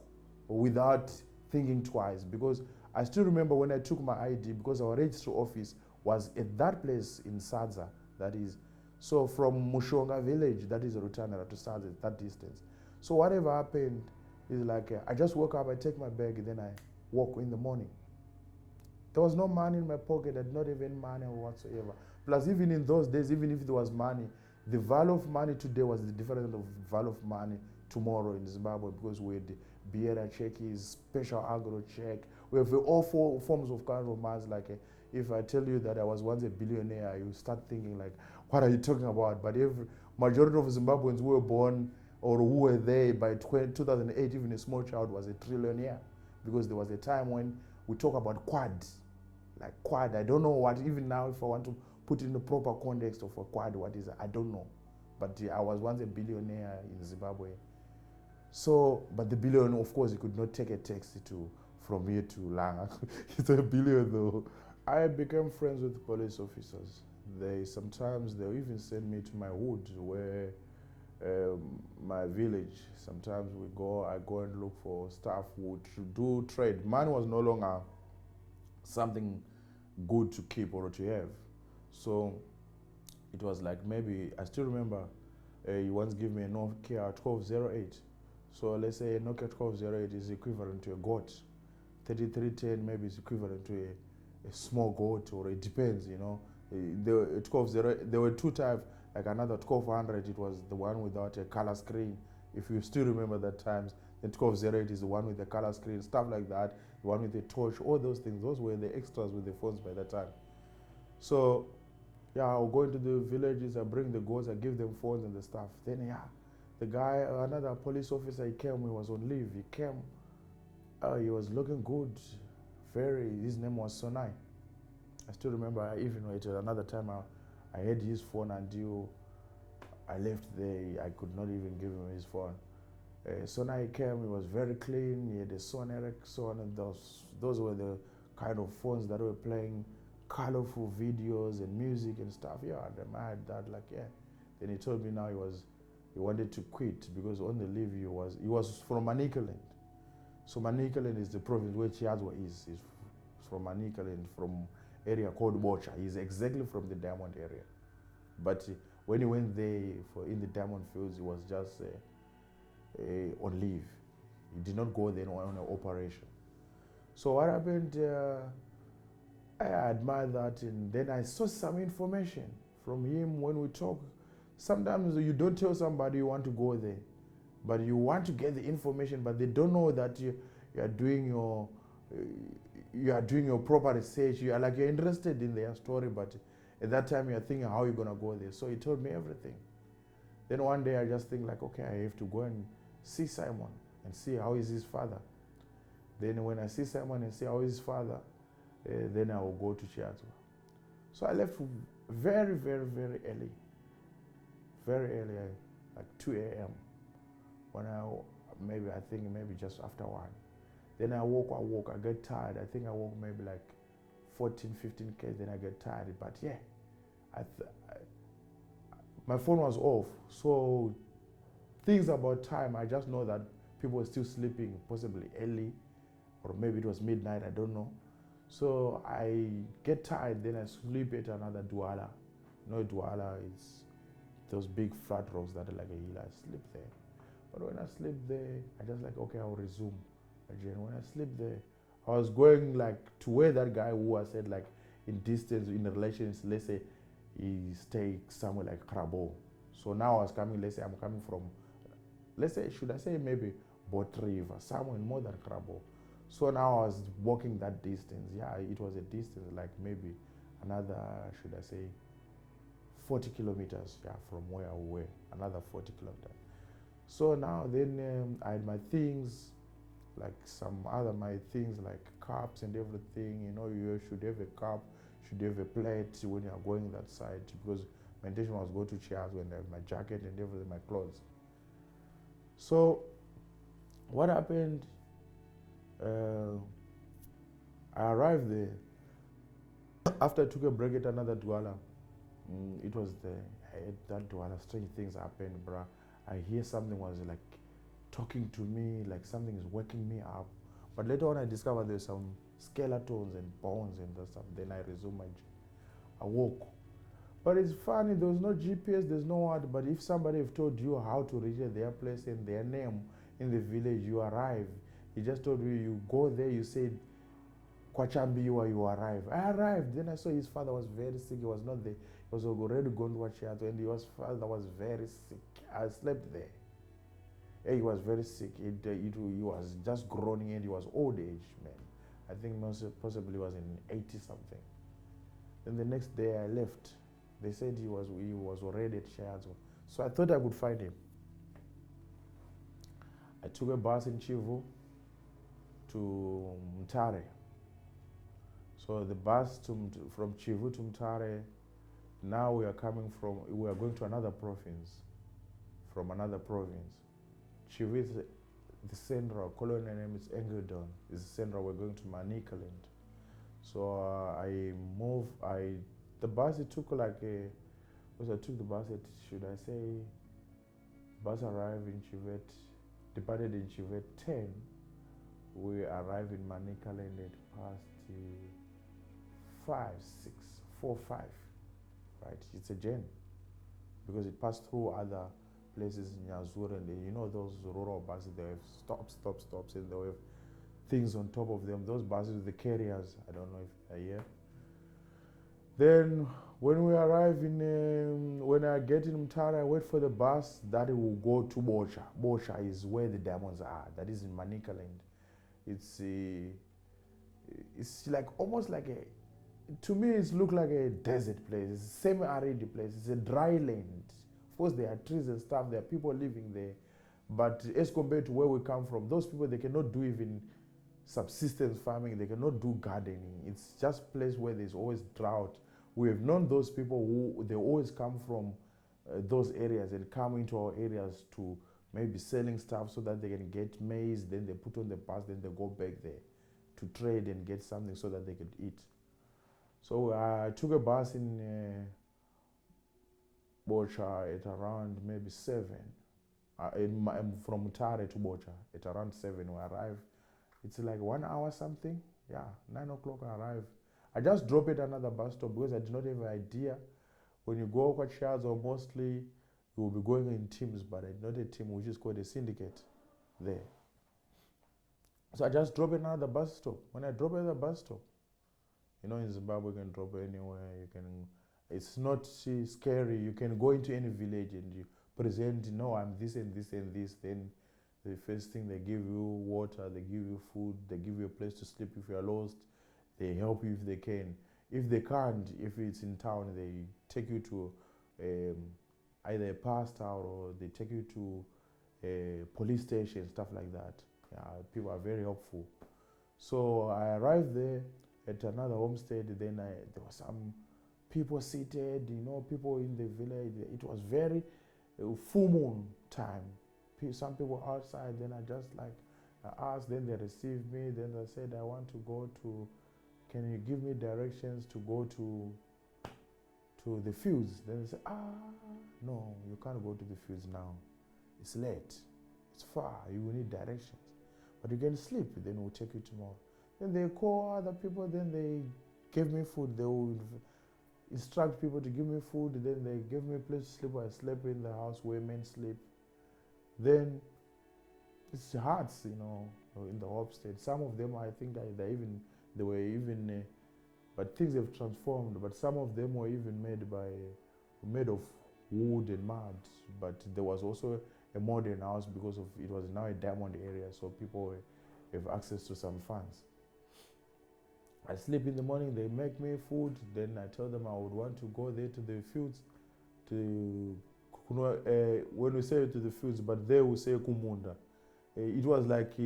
without thinking twice, because I still remember when I took my ID, because our registry office was at that place in Sadza, that is. So from Mushonga village, that is Rutanera, to Sadza, that distance. So whatever happened is like, I just woke up, I take my bag, and then I walk in the morning. There was no money in my pocket, I did not even money or whatsoever. Plus, even in those days, even if there was money, the value of money today was the difference of value of money tomorrow in Zimbabwe, because we had Biera checkies, special agro check. We have all four forms of kind of money. Like, if I tell you that I was once a billionaire, you start thinking like, what are you talking about? But majority of Zimbabweans who were born or who were there by 2008, even a small child was a trillionaire, because there was a time when we talk about quad. Like quad, I don't know what, even now if I want to put in the proper context of a quad, what is it? I don't know. But I was once a billionaire in Zimbabwe. So, but the billion, of course, you could not take a taxi from here to Langa. It's a billion though. I became friends with police officers. Sometimes they'll even send me to my hood, where my village. Sometimes I go and look for staff who do trade. Money was no longer something good to keep or to have. So it was like, maybe, I still remember, you once gave me a Nokia 1208. So let's say a Nokia 1208 is equivalent to a goat. 3310 maybe is equivalent to a small goat, or it depends, you know. There were two types, like another 1200, it was the one without a color screen. If you still remember that times, the 1208 is the one with the color screen, stuff like that, the one with the torch, all those things. Those were the extras with the phones by that time. So I'll go into the villages, I bring the goats, I give them phones and the stuff. Then the guy, another police officer, he came, he was on leave. He came, he was looking good, his name was Sonai. I still remember, I even waited another time, I had his phone until I left there. I could not even give him his phone. Sonai came, he was very clean, he had a Sony Ericsson, and those were the kind of phones that were playing colorful videos and music and stuff. And I had that, Then he told me now he wanted to quit, because on the leave he was from Manicaland. So Manicaland is the province where Chiazwa is. He's from Manicaland, from area called Bocha. He's exactly from the diamond area. But when he went there in the diamond fields, he was just on leave. He did not go there on an operation. So what happened, I admired that, and then I saw some information from him. When we talk, sometimes you don't tell somebody you want to go there, but you want to get the information, but they don't know that you are doing your proper research. You are like you're interested in their story, but at that time you're thinking how you're gonna go there. So he told me everything. Then one day I just think like, okay, I have to go and see Simon and see how is his father. Then when I see Simon and see how is his father, then I will go to Chiazwa. So I left very, very, very early. Very early, like 2 a.m. When I think maybe just after 1. Then I walk, I get tired. I think I walk maybe like 14, 15 km, then I get tired. But yeah, my phone was off. So things about time, I just know that people were still sleeping, possibly early, or maybe it was midnight, I don't know. So I get tired, then I sleep at another Douala. You know, Douala is those big flat rocks that are like a hill. I sleep there. But when I sleep there, I just like, okay, I'll resume again. When I sleep there, I was going like to where that guy who I said like in distance, in relations, let's say he stay somewhere like Krabo. So now I was coming, let's say I'm coming from, let's say, should I say maybe Bot River, somewhere more than Krabo. So now I was walking that distance. Yeah, it was a distance like maybe another, should I say, 40 kilometers, yeah, from where we were, another 40 kilometers. So now then I had my things, like some other my things like cups and everything. You know, you should have a cup, should have a plate when you are going that side, because my intention was go to Chiaz when I have my jacket and everything, my clothes. So what happened? I arrived there. After I took a break at another Douala, it was that Douala, strange things happened, bruh. I hear something was like talking to me, like something is waking me up. But later on I discovered there's some skeletons and bones and that stuff. Then I resumed my journey. I woke. But it's funny, there was no GPS, there's no what, but if somebody have told you how to reach their place and their name in the village, you arrive. He just told you, you go there, you said, Kwachambiwa, you arrive. I arrived. Then I saw his father was very sick. He was not there. He was already gone to Wachiato, and his father was very sick. I slept there. Yeah, he was very sick. He was just groaning, and he was old age, man. I think most possibly was in 80 something. Then the next day I left. They said he was already at Chiazo. So I thought I could find him. I took a bus in Chivu to Mtare. So the bus from Chivu to Mtare, now we are going to another province, from another province. Chivu is the central, colonial name is Engeldon, is the central, we're going to Manicaland. So the bus, it took like because I took the bus at, should I say, bus arrived in Chivet, departed in Chivet 10. We arrived in Manicaland at past 4, 5, right? It's a journey because it passed through other places in Yazur, and you know those rural buses, they have stops, and they have things on top of them. Those buses, the carriers, I don't know if they're here. Then when we arrive when I get in Mtara, I wait for the bus that will go to Bocha. Bocha is where the diamonds are. That is in Manicaland. It's like almost like to me it looks like a desert place. It's a semi-arid place. It's a dry land. Of course there are trees and stuff, there are people living there. But as compared to where we come from, those people, they cannot do even subsistence farming, they cannot do gardening. It's just a place where there's always drought. We have known those people who they always come from those areas and come into our areas to maybe selling stuff so that they can get maize, then they put on the bus, then they go back there to trade and get something so that they could eat. So I took a bus in Bocha at around maybe 7. From Mutare to Bocha at around 7 we arrive. It's like 1 hour something. Yeah, 9 o'clock I arrive. I just drop at another bus stop because I did not have an idea. When you go to Kwachazo, mostly you will be going in teams, but not a team which is called a syndicate there. So I just drop at another bus stop. When I drop at the bus stop, you know, in Zimbabwe you can drop anywhere. You can It's not scary. You can go into any village and you present, no, I'm this and this and this. Then the first thing, they give you water, they give you food, they give you a place to sleep if you are lost. They help you if they can. If they can't, if it's in town, they take you to either a pastor or they take you to a police station, stuff like that. People are very helpful. So I arrived there at another homestead. Then there were some people seated, people in the village. It was very full moon time. Some people outside. Then I asked. Then they received me. Then they said, I want to go to. Can you give me directions to go to the fields? Then they said, no, you can't go to the fields now. It's late. It's far. You will need directions. But you can sleep. Then we'll take you tomorrow. Then they call other people. Then they gave me food. They would instruct people to give me food. Then they gave me a place to sleep. I slept in the house where men sleep. Then it's huts, in the homestead. Some of them, I think, they were even, but things have transformed. But some of them were even made of wood and mud. But there was also a modern house because it was now a diamond area, so people have access to some funds. I sleep in the morning. They make me food. Then I tell them I would want to go there to the fields. When we say to the fields, but they will say kumunda. It was like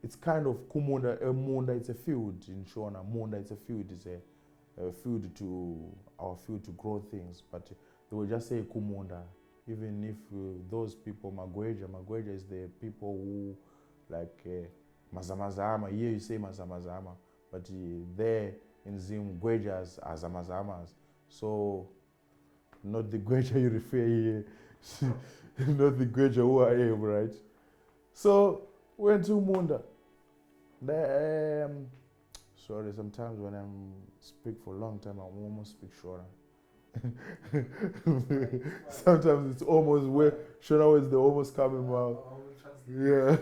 it's kind of kumunda. Munda, it's a field in Shona. Munda, it's a field. It's a field to grow things. But they will just say kumunda. Even if those people, Magweja is the people who like mazamazama. Here you say mazamazama, but there in Zimbabwean are zamazamas. So not the Gweja you refer here, not the Gweja who I am, right? So went to Munda. Sorry, sometimes when I speak for a long time, I almost speak shorter. Sometimes it's almost where Shona is the almost coming out. Yeah.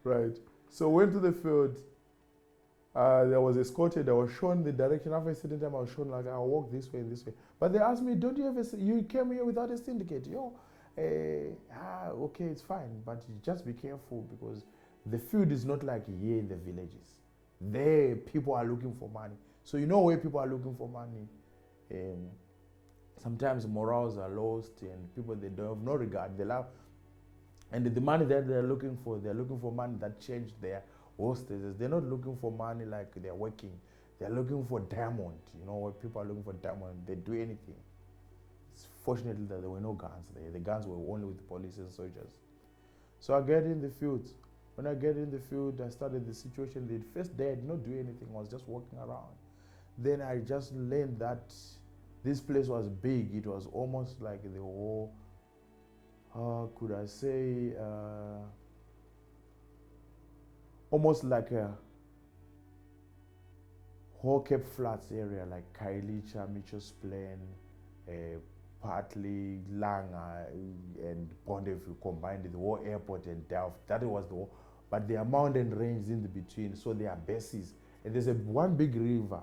Right. So went to the field. There was escorted. I was shown the direction. After a certain time, I was shown I'll walk this way and this way. But they asked me, "Don't you have you came here without a syndicate?" Okay, it's fine, but you just be careful because the field is not like here in the villages. There, people are looking for money. So where people are looking for money. Sometimes morals are lost and people, they don't have no regard. They love, and the money that they're looking for money that changed their hostages. They're not looking for money like they're working. They're looking for diamond. Where people are looking for diamond, they do anything. It's fortunately that there were no guns there. The guns were only with the police and soldiers. So I get in the field. When I get in the field, I started the situation. The first day I did not do anything. I was just walking around. Then I just learned that this place was big. It was almost like the whole, how could I say, almost like a whole Cape Flats area, like Kailicha, Mitchell's Plain, partly Langa and Pondeview combined, the whole airport and Delft. That was the whole, but there are mountain ranges in the between, so there are bases. And there's one big river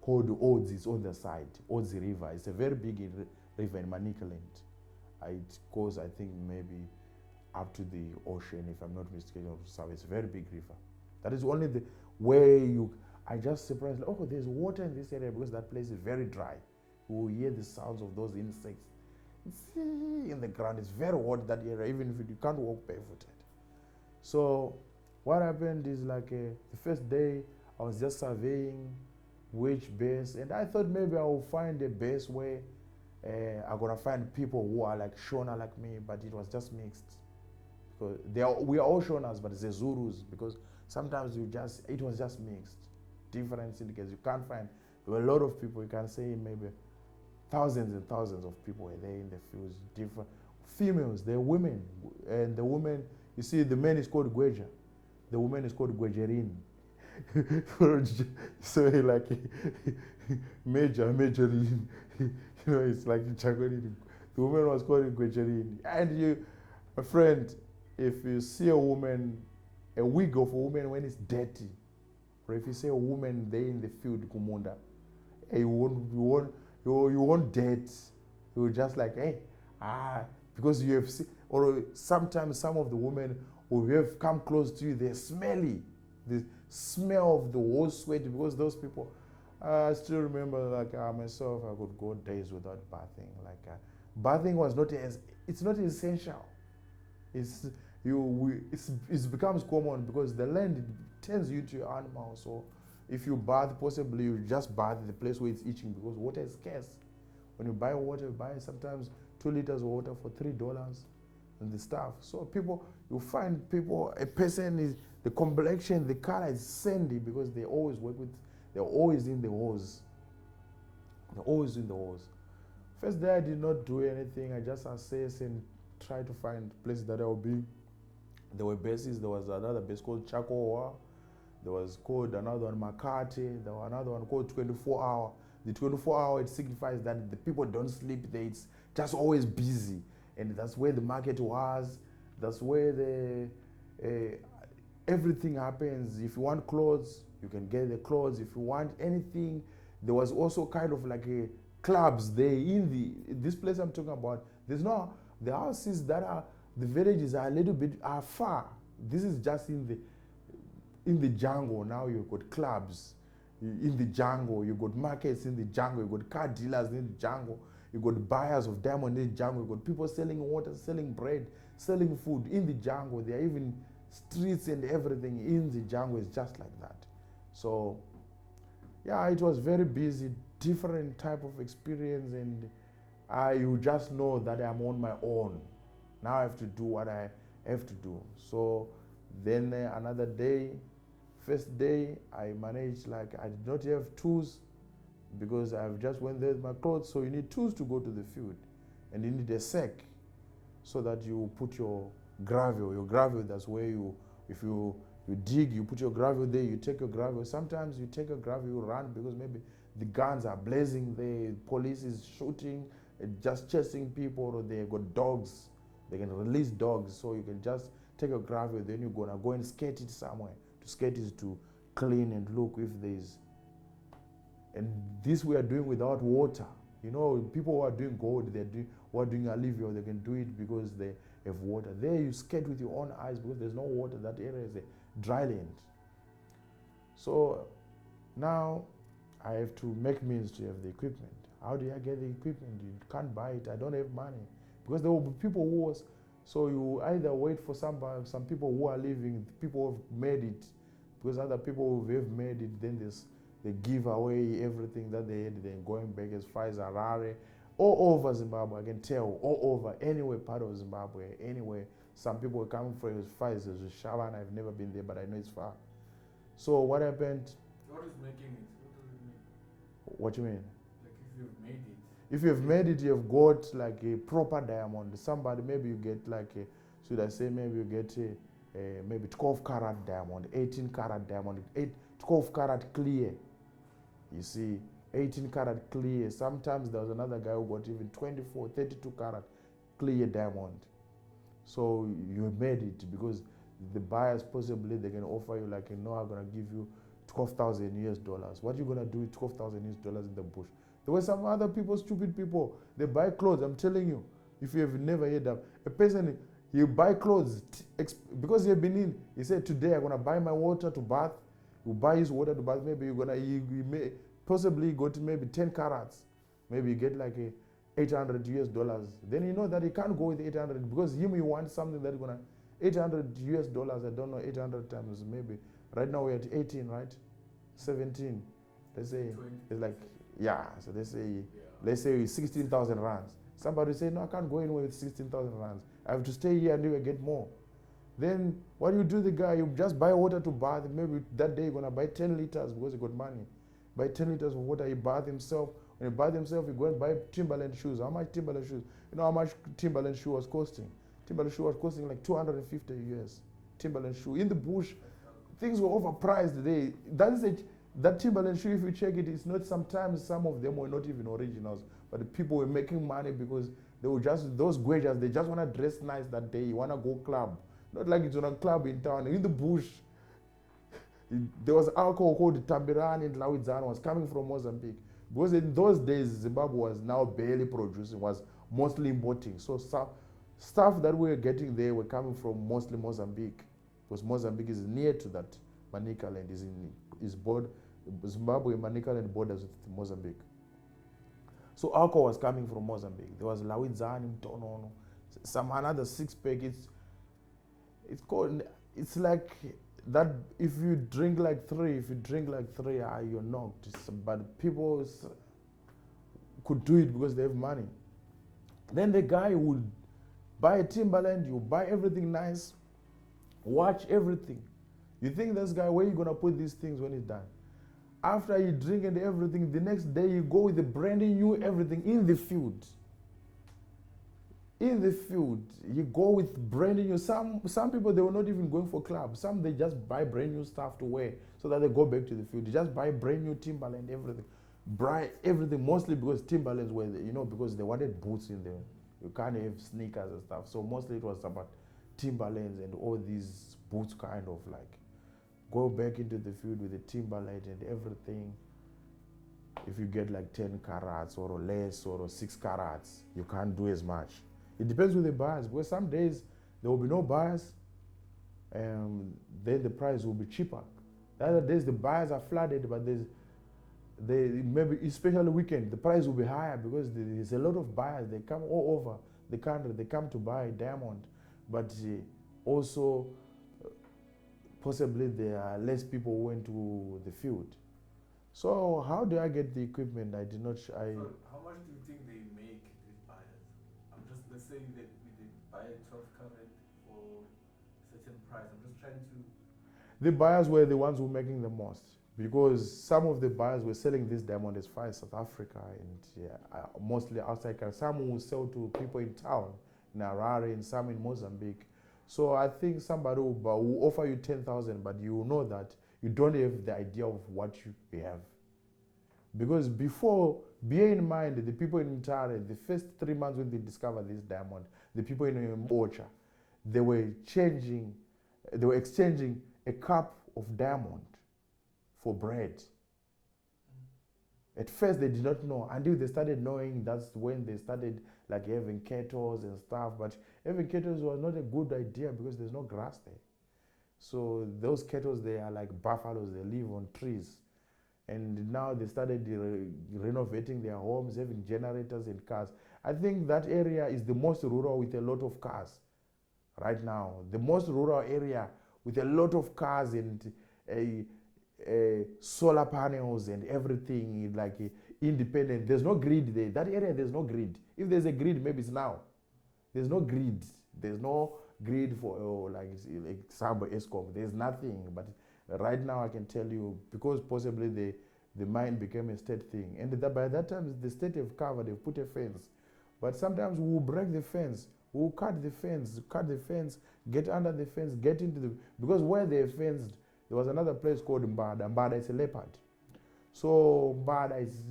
called Odzi on the side, Odzi River. It's a very big river in Manicaland. It goes, I think, maybe up to the ocean, if I'm not mistaken. So it's a very big river. That is only the where I just surprised, there's water in this area because that place is very dry. You will hear the sounds of those insects. It's in the ground. It's very hot, that area, even if you can't walk barefooted. So what happened is the first day I was just surveying which base, and I thought maybe I will find a base where I'm gonna find people who are like Shona like me, but it was just mixed. Because we are all Shonas, but it's the Zulus, because sometimes it was just mixed. Different syndicates. You can't find, there were a lot of people, you can say maybe thousands and thousands of people were there in the fields, different females, they're women, and the women, you see, the man is called Gweja, the woman is called Gwejerin. So major, it's like Chagorin. The woman was called Gwejerin. And my friend, if you see a woman, a wig of a woman when it's dirty, or if you see a woman there in the field, Kumunda, hey, you won't date. You will just like, hey, because you have seen, or sometimes some of the women who have come close to you, they're smelly. The smell of the whole sweat, because those people, I still remember, like myself, I could go days without bathing. Like bathing was not it's not essential. It becomes common because the land turns you to an animal. So if you bath, possibly you just bath the place where it's itching, because water is scarce. When you buy water, you buy sometimes 2 liters of water for $3 and the stuff. So you find a person is, the complexion, the color is sandy because they're always in the hose. They're always in the hose. First day I did not do anything. I just assessed and tried to find places that I will be. There were bases. There was another base called Chakowa. There was called another one Makati. There was another one called 24 Hour. The 24 Hour, it signifies that the people don't sleep there. It's just always busy. And that's where the market was. That's where everything happens. If you want clothes, you can get the clothes. If you want anything, there was also kind of like clubs there in this place I'm talking about. There's no, the houses that are, the villages are a little bit far. This is just in the jungle. Now you've got clubs in the jungle, you got markets in the jungle, you got car dealers in the jungle, you got buyers of diamond in the jungle, you got people selling water, selling bread, selling food in the jungle. There are even streets and everything in the jungle. Is just like that. So yeah, it was very busy, different type of experience, and you just know that I'm on my own. Now I have to do what I have to do. So then another day, first day, I managed, like, I did not have tools because I've just went there with my clothes. So you need tools to go to the field, and you need a sack so that you put your gravel. Your gravel, that's where if you dig, you put your gravel there, you take your gravel. Sometimes you take your gravel, you run because maybe the guns are blazing, the police is shooting, just chasing people, or they got dogs. They can release dogs, so you can just take your gravel, then you're gonna go and skate it somewhere. To skate is to clean and look if there's. And this we are doing without water. You know, people who are doing gold, who are doing alluvial, they can do it because they have water. There you skate with your own eyes because there's no water. That area is a dry land. So now I have to make means to have the equipment. How do I get the equipment? You can't buy it. I don't have money. Because there will be people who was, so you either wait for some people who are living, people who have made it, because other people who have made it, then they give away everything that they had, then going back as far as Harare, all over Zimbabwe, I can tell, all over, anywhere part of Zimbabwe, anywhere. Some people are coming from as far as Shaban. I've never been there, but I know it's far. So what happened? What is making it? What does it mean? What you mean? Like if you've made it. If you've made it, you've got like a proper diamond. Somebody, maybe you get like should I say, maybe you get maybe 12 karat diamond, 18 karat diamond, 12 karat clear. You see, 18 karat clear. Sometimes there was another guy who got even 24, 32 karat clear diamond. So you made it because the buyers possibly they can offer you like, I'm gonna give you 12,000 US dollars. What are you gonna do with 12,000 US dollars in the bush? There were some other people, stupid people. They buy clothes. I'm telling you, if you have never heard of a person, you buy clothes because he have been in. He said, today I'm gonna buy my water to bath. You buy his water to bath. Maybe you may possibly go to maybe 10 carats. Maybe you get like a 800 US dollars. Then you know that he can't go with 800 because he want something that's gonna 800 US dollars. I don't know, 800 times maybe. Right now we're at 18, right? 17. Let's say 20. it's like. Yeah, so let's say 16,000 rands. Somebody say, no, I can't go anywhere with 16,000 rands. I have to stay here until I get more. Then what do you do, the guy? You just buy water to bath. Maybe that day you're going to buy 10 liters because you got money. Buy 10 liters of water, he bath himself. When he bath himself, you go and buy Timberland shoes. How much Timberland shoes? You know how much Timberland shoe was costing? Timberland shoe was costing like 250 US. Timberland shoe. In the bush, things were overpriced. That Timberland shoe, if you check it, it's not, sometimes some of them were not even originals, but the people were making money because they were just, those guejas, they just want to dress nice that day. You want to go club. Not like it's on a club in town. In the bush, there was alcohol called Tambirani and Lawidzana was coming from Mozambique. Because in those days, Zimbabwe was now barely producing, was mostly importing. So stuff that we were getting there were coming from mostly Mozambique, because Mozambique is near to that. Manicaland is border. Zimbabwe, Manicaland borders with Mozambique. So alcohol was coming from Mozambique. There was Lawizani, Mtonono, some another 6-pack. It's called. It's like that. If you drink like three, you're knocked. But people could do it because they have money. Then the guy would buy a Timberland. You buy everything nice, watch everything. You think this guy, where you gonna put these things when it's done? After you drink and everything, the next day you go with the brand new everything in the field. In the field, you go with brand new. Some people, they were not even going for clubs. Some, they just buy brand new stuff to wear so that they go back to the field. They just buy brand new Timberland, everything. Buy everything, mostly because Timberlands were, because they wanted boots in them. You can't have sneakers and stuff. So mostly it was about Timberlands and all these boots, kind of like. Go back into the field with the Timberland and everything. If you get like 10 carats or less or 6 carats, you can't do as much. It depends with the buyers, because some days there will be no buyers, and then the price will be cheaper. The other days the buyers are flooded, but maybe especially weekend, the price will be higher because there's a lot of buyers. They come all over the country. They come to buy diamond, but also possibly there are less people who went to the field. So how do I get the equipment? I did not. So how much do you think they make, these buyers? Let's say that they buy a 12 carat for a certain price. I'm just trying to. The buyers were the ones who were making the most, because some of the buyers were selling this diamond as far as South Africa and mostly outside. Some will sell to people in town, in Harare, and some in Mozambique. So I think somebody will offer you 10,000, but you know that you don't have the idea of what you have. Because before, bear in mind, the people in Mtare, the first 3 months when they discovered this diamond, the people in Ocha, they were exchanging a cup of diamond for bread. At first they did not know, until they started knowing. That's when they started like having kettles and stuff. But having kettles was not a good idea because there's no grass there. So those kettles, they are like buffaloes. They live on trees. And now they started renovating their homes, having generators and cars. I think that area is the most rural with a lot of cars right now. The most rural area with a lot of cars and solar panels and everything, like independent. There's no grid there. That area, there's no grid. If there's a grid, maybe it's now. There's no grid. There's no grid for like Sabo Eskom. There's nothing. But right now, I can tell you, because possibly the mine became a state thing, and by that time the state have covered. They've put a fence. But sometimes we'll break the fence. We'll cut the fence, get under the fence, get into the, because where they fenced, there was another place called Mbada. Mbada is a leopard. So Mbada is,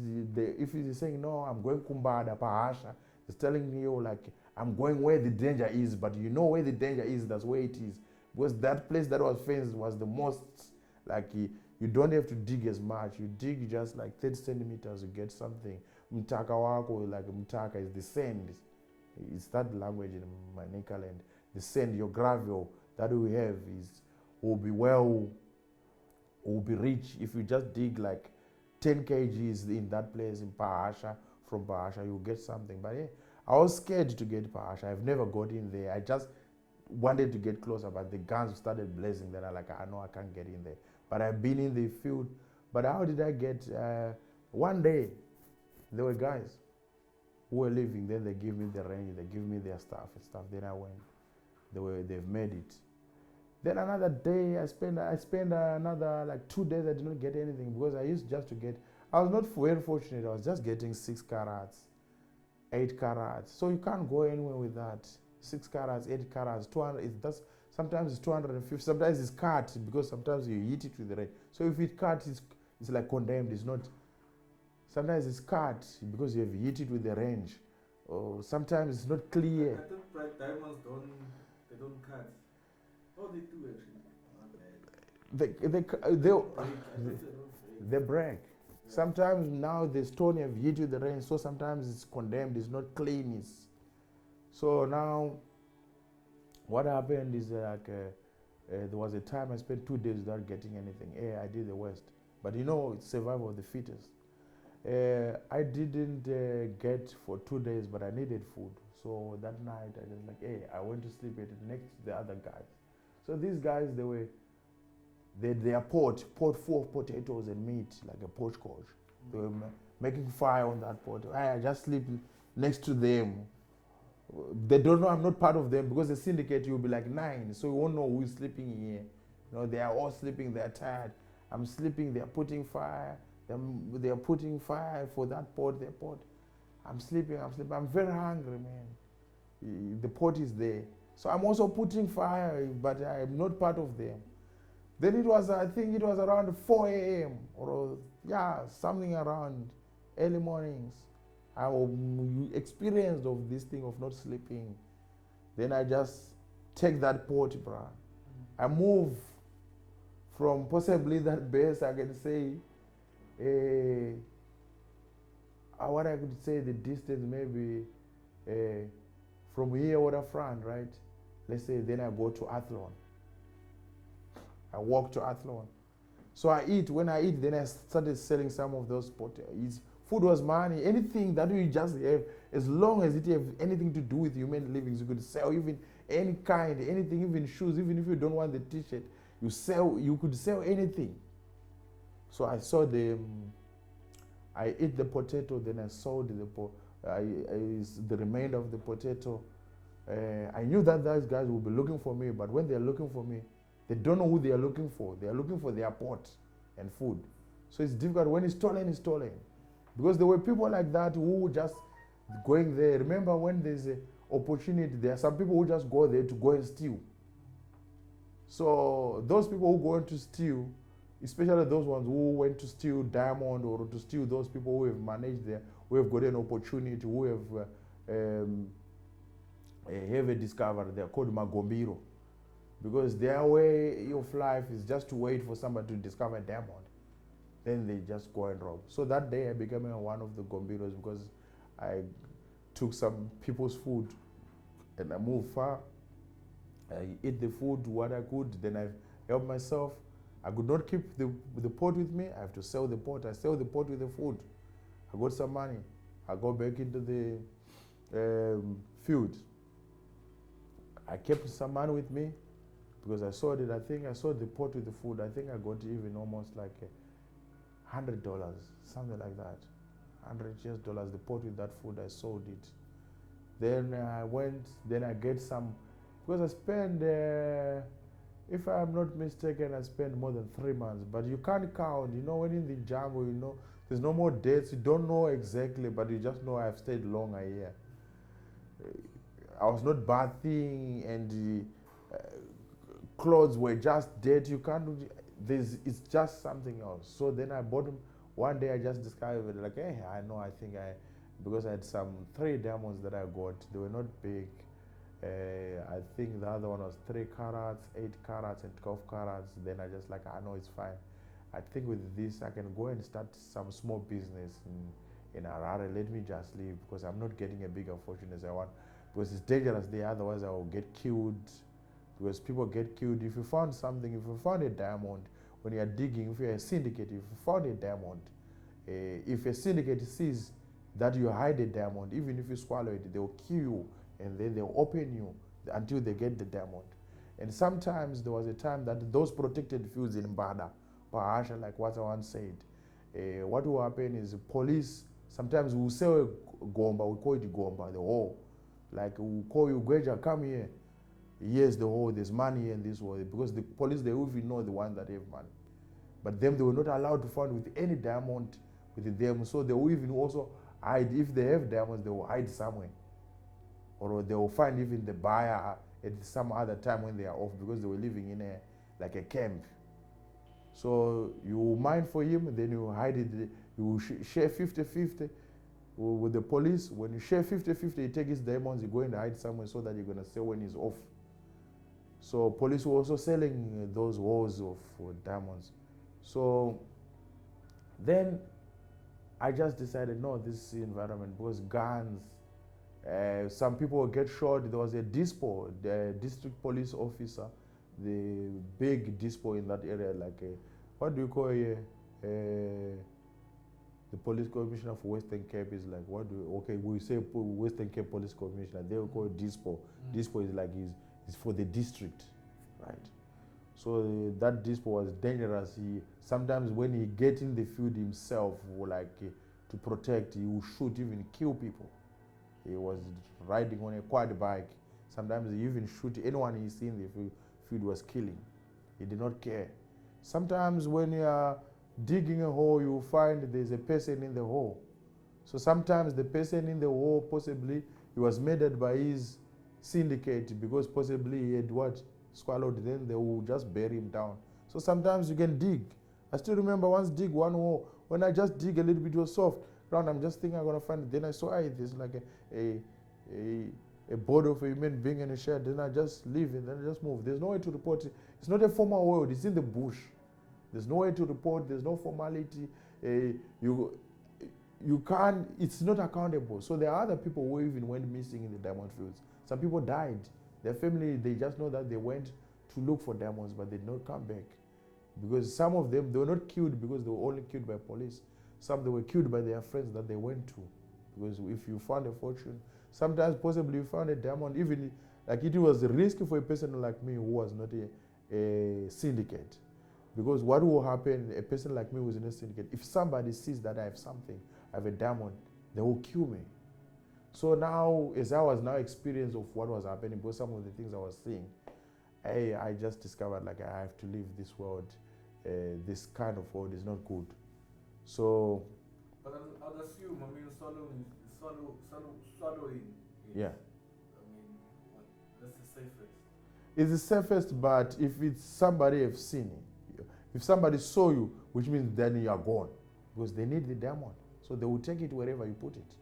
if he's saying, no, I'm going to Mbada, Pahasha, he's telling you like, I'm going where the danger is, but you know where the danger is, that's where it is. Because that place that was fenced was the most, like, you don't have to dig as much. You dig just like 30 centimeters, you get something. Mtaka wako, like Mtaka is the sand. It's that language in Manicaland. The sand, your gravel that we have will be rich if you just dig like 10 kgs in that place in Pahasha. From Pahasha, you'll get something. But yeah, I was scared to get Pahasha. I've never got in there. I just wanted to get closer, but the guns started blazing. Then I know I can't get in there. But I've been in the field. But how did I get? One day, there were guys who were leaving. Then they give me the range. They give me their stuff and stuff. Then I went. They've made it. Then another day, I spent another like 2 days. I did not get anything because I used just to get. I was not very fortunate. I was just getting 6 carats, 8 carats. So you can't go anywhere with that. 6 carats, 8 carats, 200. Sometimes it's 250. Sometimes it's cut because sometimes you hit it with the red. So if it cut, it's like condemned. It's not. Sometimes it's cut because you have hit it with the range. Or sometimes it's not clear. I thought diamonds don't cut. Oh, they do actually. They break. Sometimes now the stone have hit with the rain, so sometimes it's condemned, it's not clean. So now, what happened is there was a time I spent 2 days without getting anything. I did the worst. But it's survival of the fittest. I didn't get for 2 days, but I needed food. So that night I was like, I went to sleep next to the other guys. So these guys, their pot full of potatoes and meat, like a poach coach. They were making fire on that pot. I just sleep next to them. They don't know I'm not part of them, because the syndicate, you'll be like 9, so you won't know who is sleeping here. They are all sleeping, they're tired. I'm sleeping, they're putting fire. They're putting fire for that pot, their pot. I'm sleeping. I'm very hungry, man. The pot is there. So I'm also putting fire, but I'm not part of them. Then I think it was around 4 a.m. or something around early mornings. I experienced of this thing of not sleeping. Then I just take that pot, bruh. I move from possibly that base, I can say, what I could say, the distance maybe from here, waterfront, right? Let's say, then I go to Athlone. I walk to Athlone. So I eat. When I eat, then I started selling some of those potatoes. Food was money. Anything that you just have, as long as it have anything to do with human livings, you could sell even any kind, anything, even shoes, even if you don't want the t-shirt, you could sell anything. So I saw I ate the potato, then I sold the remainder of the potato. I knew that those guys would be looking for me, but when they're looking for me, they don't know who they are looking for. They are looking for their pot and food. So it's difficult. When it's stolen, it's stolen. Because there were people like that who were just going there. Remember, when there's an opportunity, there are some people who just go there to go and steal. So those people who go in to steal, especially those ones who went to steal diamond or to steal those people who have managed there, who have got an opportunity, who have a discovery, they're called Magombiro. Because their way of life is just to wait for somebody to discover a diamond. Then they just go and rob. So that day I became one of the Gombiros, because I took some people's food and I moved far. I ate the food, what I could, then I helped myself. I could not keep the pot with me. I have to sell the pot. I sell the pot with the food. I got some money. I go back into the field. I kept some money with me because I sold it. I think I sold the pot with the food. I think I got even almost like $100, something like that. $100 the pot with that food. I sold it. Then I went. Then I get some, because I spent. If I'm not mistaken, I spent more than 3 months. But you can't count. When in the jungle, there's no more dates. You don't know exactly, but you just know I've stayed longer here. I was not bathing, and the clothes were just dirty. You can't. It's just something else. So then I bought them. One day I just discovered, because I had some 3 diamonds that I got. They were not big. I think the other one was 3 carats, 8 carats, and 12 carats. Then I just I know it's fine. I think with this I can go and start some small business in Harare. Let me just leave, because I'm not getting a bigger fortune as I want. Because it's dangerous there, otherwise I will get killed. Because people get killed. If you found something, if you found a diamond, when you are digging, if you're a syndicate, if you found a diamond, if a syndicate sees that you hide a diamond, even if you swallow it, they will kill you, and then they'll open you until they get the diamond. And sometimes there was a time that those protected fields in Mbada, Bahasha, like what I once said, what will happen is police, sometimes will sell a gomba, we call it gomba, the hole. Like we'll call you, Gweja, come here. Yes, the hole, there's money in this way. Because the police, they even know the ones that have money. But them, they were not allowed to find with any diamond with them. So they will even also hide. If they have diamonds, they will hide somewhere. Or they will find even the buyer at some other time when they are off, because they were living in a camp. So you mine for him, then you hide it. You share 50-50 with the police. When you share 50-50, you take his diamonds, you go and hide somewhere so that you're going to sell when he's off. So police were also selling those walls of diamonds. So then I just decided, no, this is the environment, because guns, some people will get shot. There was a dispo, the district police officer, the big dispo in that area, like what do you call the police commissioner for Western Cape is like, we say Western Cape police commissioner, they will call it dispo. Dispo is like, is for the district, right? So that dispo was dangerous. Sometimes when he get in the field himself, to protect, he would shoot, even kill people. He was riding on a quad bike. Sometimes he even shoot anyone he see in the field was killing. He did not care. Sometimes when you are digging a hole, you find there's a person in the hole. So sometimes the person in the hole, possibly he was murdered by his syndicate, because possibly he had swallowed, then they will just bury him down. So sometimes you can dig. I still remember once dig one hole. When I just dig a little bit, it was soft ground. I'm just thinking I'm gonna find it. Then I saw there's like a body of a human being in a shed. Then I just leave it. Then I just move. There's no way to report it. It's not a formal world. It's in the bush. There's no way to report. There's no formality. You can't. It's not accountable. So there are other people who even went missing in the diamond fields. Some people died. Their family, they just know that they went to look for diamonds, but they did not come back. Because some of them, they were not killed because they were only killed by police. Some, they were killed by their friends that they went to. Because if you found a fortune, sometimes possibly you found a diamond, even like it was risky for a person like me who was not a syndicate. Because what will happen, a person like me who is in a syndicate, if somebody sees that I have something, I have a diamond, they will kill me. So now, as I was now experienced of what was happening, because some of the things I was seeing, I just discovered like I have to leave this world. This kind of world is not good. So. But I'd assume, swallowing. Yeah. That's the safest. It's the safest, but if it's somebody have seen it, if somebody saw you, which means then you are gone, because they need the diamond, so they will take it wherever you put it.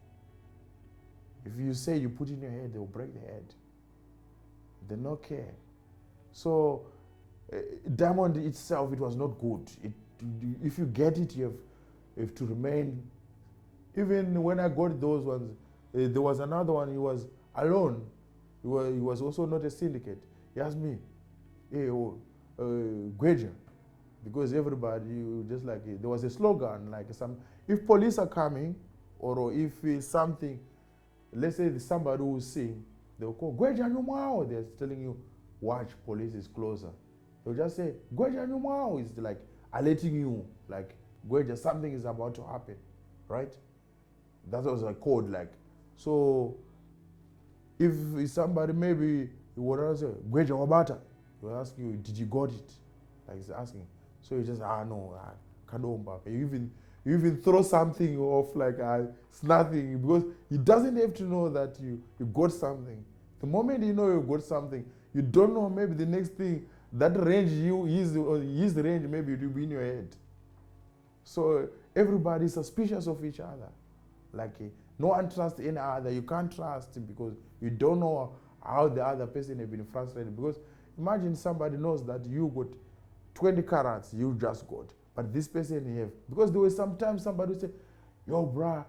If you say you put it in your head, they will break the head. They don't care. So, diamond itself, it was not good. If you get it, you have to remain. Even when I got those ones, there was another one. He was alone. He was also not a syndicate. He asked me, "Hey, Gweja," because everybody just like there was a slogan like if police are coming, or if something. Let's say somebody who sing, they'll call Gweja Nyumao. They're telling you, watch, police is closer. They'll just say Gweja Nyumao. It's like alerting you, like Gweja, something is about to happen, right? That was a code, like. So if somebody maybe you want to say Gweja Wabata, he'll ask you, did you got it? Like he's asking. So you just no, Kadomba. You even throw something off like it's nothing, because he doesn't have to know that you got something. The moment you know you got something, you don't know maybe the next thing, that range his range, maybe it will be in your head. So everybody is suspicious of each other. Like no one trusts any other. You can't trust because you don't know how the other person has been frustrated. Because imagine somebody knows that you got 20 carats, you just got. But this person have, because there was sometimes somebody would say, yo, bruh,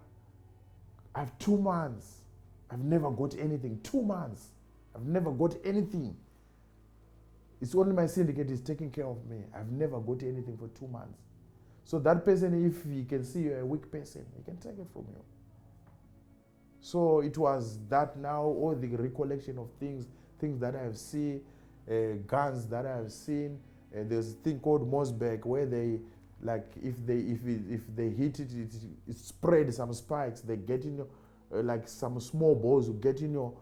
I have 2 months. I've never got anything. 2 months. I've never got anything. It's only my syndicate is taking care of me. I've never got anything for 2 months. So that person, if he can see you're a weak person, he can take it from you. So it was that now, all the recollection of things that I have seen, guns that I have seen. There's a thing called Mosberg where they, like if they hit it, it spread some spikes. They get in your, like some small balls will get in your.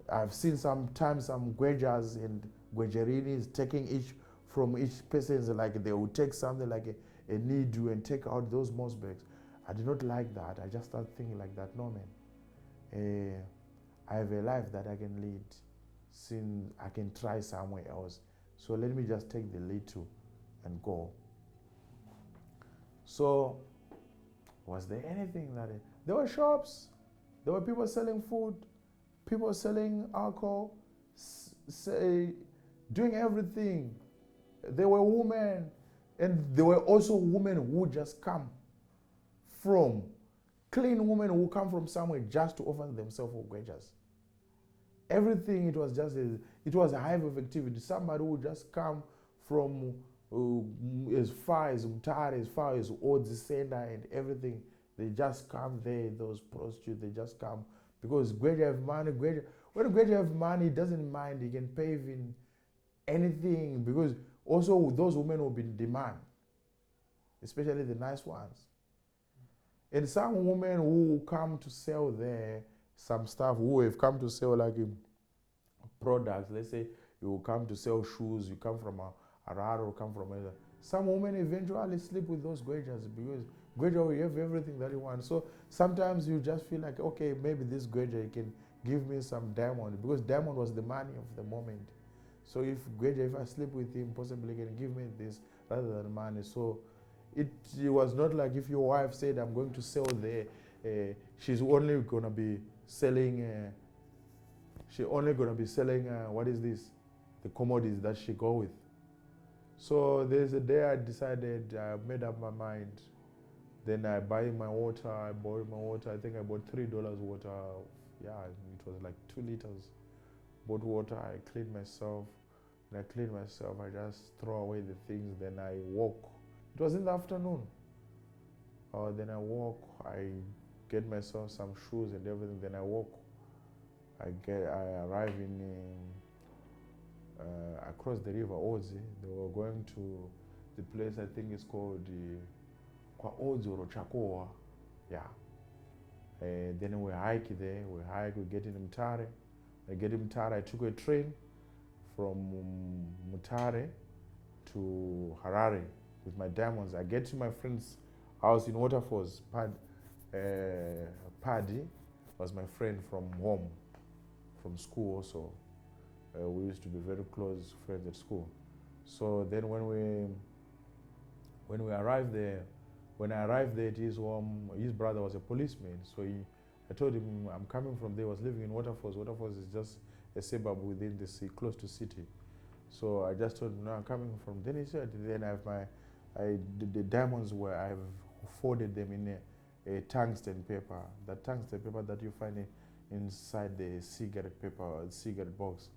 I've seen sometimes some Gwejas and Gwejerinis taking from each person's, like they will take something like a needle and take out those Mosbergs. I did not like that. I just started thinking like that. No man, I have a life that I can lead. Since I can try somewhere else. So let me just take the lead too and go. So was there anything that there were shops, there were people selling food, people selling alcohol, doing everything. There were women, and there were also women who just come from clean women who come from somewhere just to offer themselves for gwejas. Everything, it was just it was a hive of activity. Somebody who just come from as far as Mutare, as far as Odzi Senda and everything. They just come there, those prostitutes, they just come because Gweja have money. When Gweja have money, he doesn't mind, he can pay in anything because also those women will be in demand, especially the nice ones. And some women who come to sell there, some stuff who have come to sell like products, let's say you come to sell shoes, you come from Harare or come from another. Some women eventually sleep with those Gwejas because Gweja will have everything that you want. So sometimes you just feel like, okay, maybe this Gweja can give me some diamond because diamond was the money of the moment. So if Gweja, if I sleep with him, possibly can give me this rather than money. So it was not like if your wife said, I'm going to sell there, she's only going to be selling, what is this? The commodities that she go with. So there's a day I decided, I made up my mind. Then I buy my water, I bought my water, I think I bought $3 water. Yeah, it was like 2 liters. Bought water, I cleaned myself. When I cleaned myself, I just throw away the things, then I walk. It was in the afternoon. Then I walk, I get myself some shoes and everything, then I walk. I arrive in, across the river, Odzi. They were going to the place, I think it's called Kwa Odzi or Chakoa. Yeah. Then we hike there, we get in Mutare. I get in Mutare, I took a train from Mutare to Harare with my diamonds. I get to my friend's house in Waterfalls. Paddy was my friend from home, from school also. We used to be very close friends at school. So then when we arrived there, when I arrived there at his home, his brother was a policeman. So I told him I'm coming from there. I was living in Waterfalls. Waterfalls is just a suburb within the city, close to city. So I just told him, no, I'm coming from. Then he said, then I have the diamonds where I've folded them in a tungsten paper. That tungsten paper that you find inside the cigarette paper, cigarette box.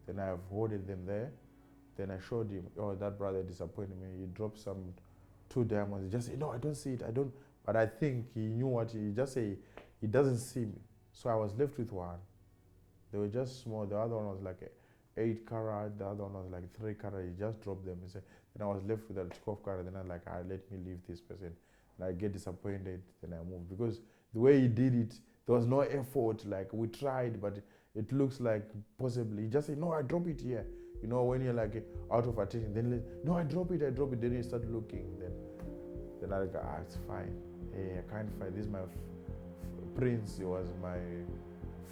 Then I have hoarded them there. Then I showed him, oh, that brother disappointed me. He dropped 2 diamonds. He just said, no, I don't see it, I don't. But I think he knew what he just said, he doesn't see me. So I was left with one. They were just small. The other one was like 8 carat, the other one was like 3 carat. He just dropped them. He said, then I was left with a 12 carat. Then I'm like, let me leave this person. And I get disappointed, then I move. Because the way he did it, there was no effort. Like we tried, but it looks like possibly. He just said, no, I drop it here. You know, when you're like out of attention, then no, I drop it. Then you start looking. Then I like, it's fine. Hey, I can't find this. My prince, he was my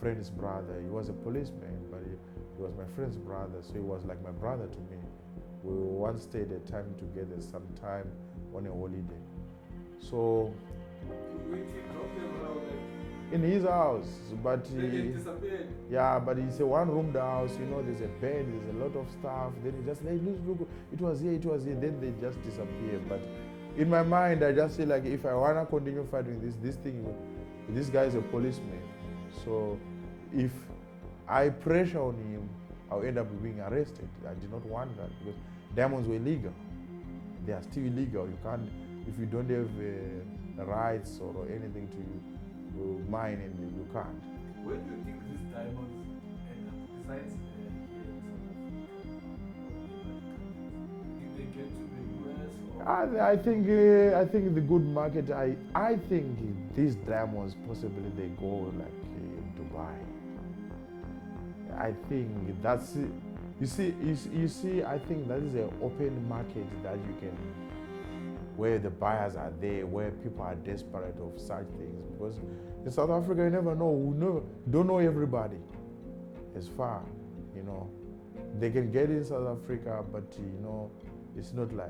friend's brother. He was a policeman, but he was my friend's brother, so he was like my brother to me. We once stayed a time together, sometime on a holiday. So in his house, but yeah, but it's a one-roomed house. You know, there's a bed, there's a lot of stuff. Then he just like, look, it was here. Then they just disappear. But in my mind, I just feel like if I wanna continue fighting this thing, this guy is a policeman. So if I pressure on him, I'll end up being arrested. I did not want that because diamonds were illegal. They are still illegal. You can't, if you don't have rights or anything to mine, and you can't. Where do you think these diamonds end up? Besides they get to the US? Or? I think the good market. I think these diamonds possibly they go like Dubai. I think that's it. You see. I think that is an open market that you can, where the buyers are there, where people are desperate of such things. Because in South Africa, you never know. Don't know everybody. As far, you know, they can get in South Africa, but you know, it's not like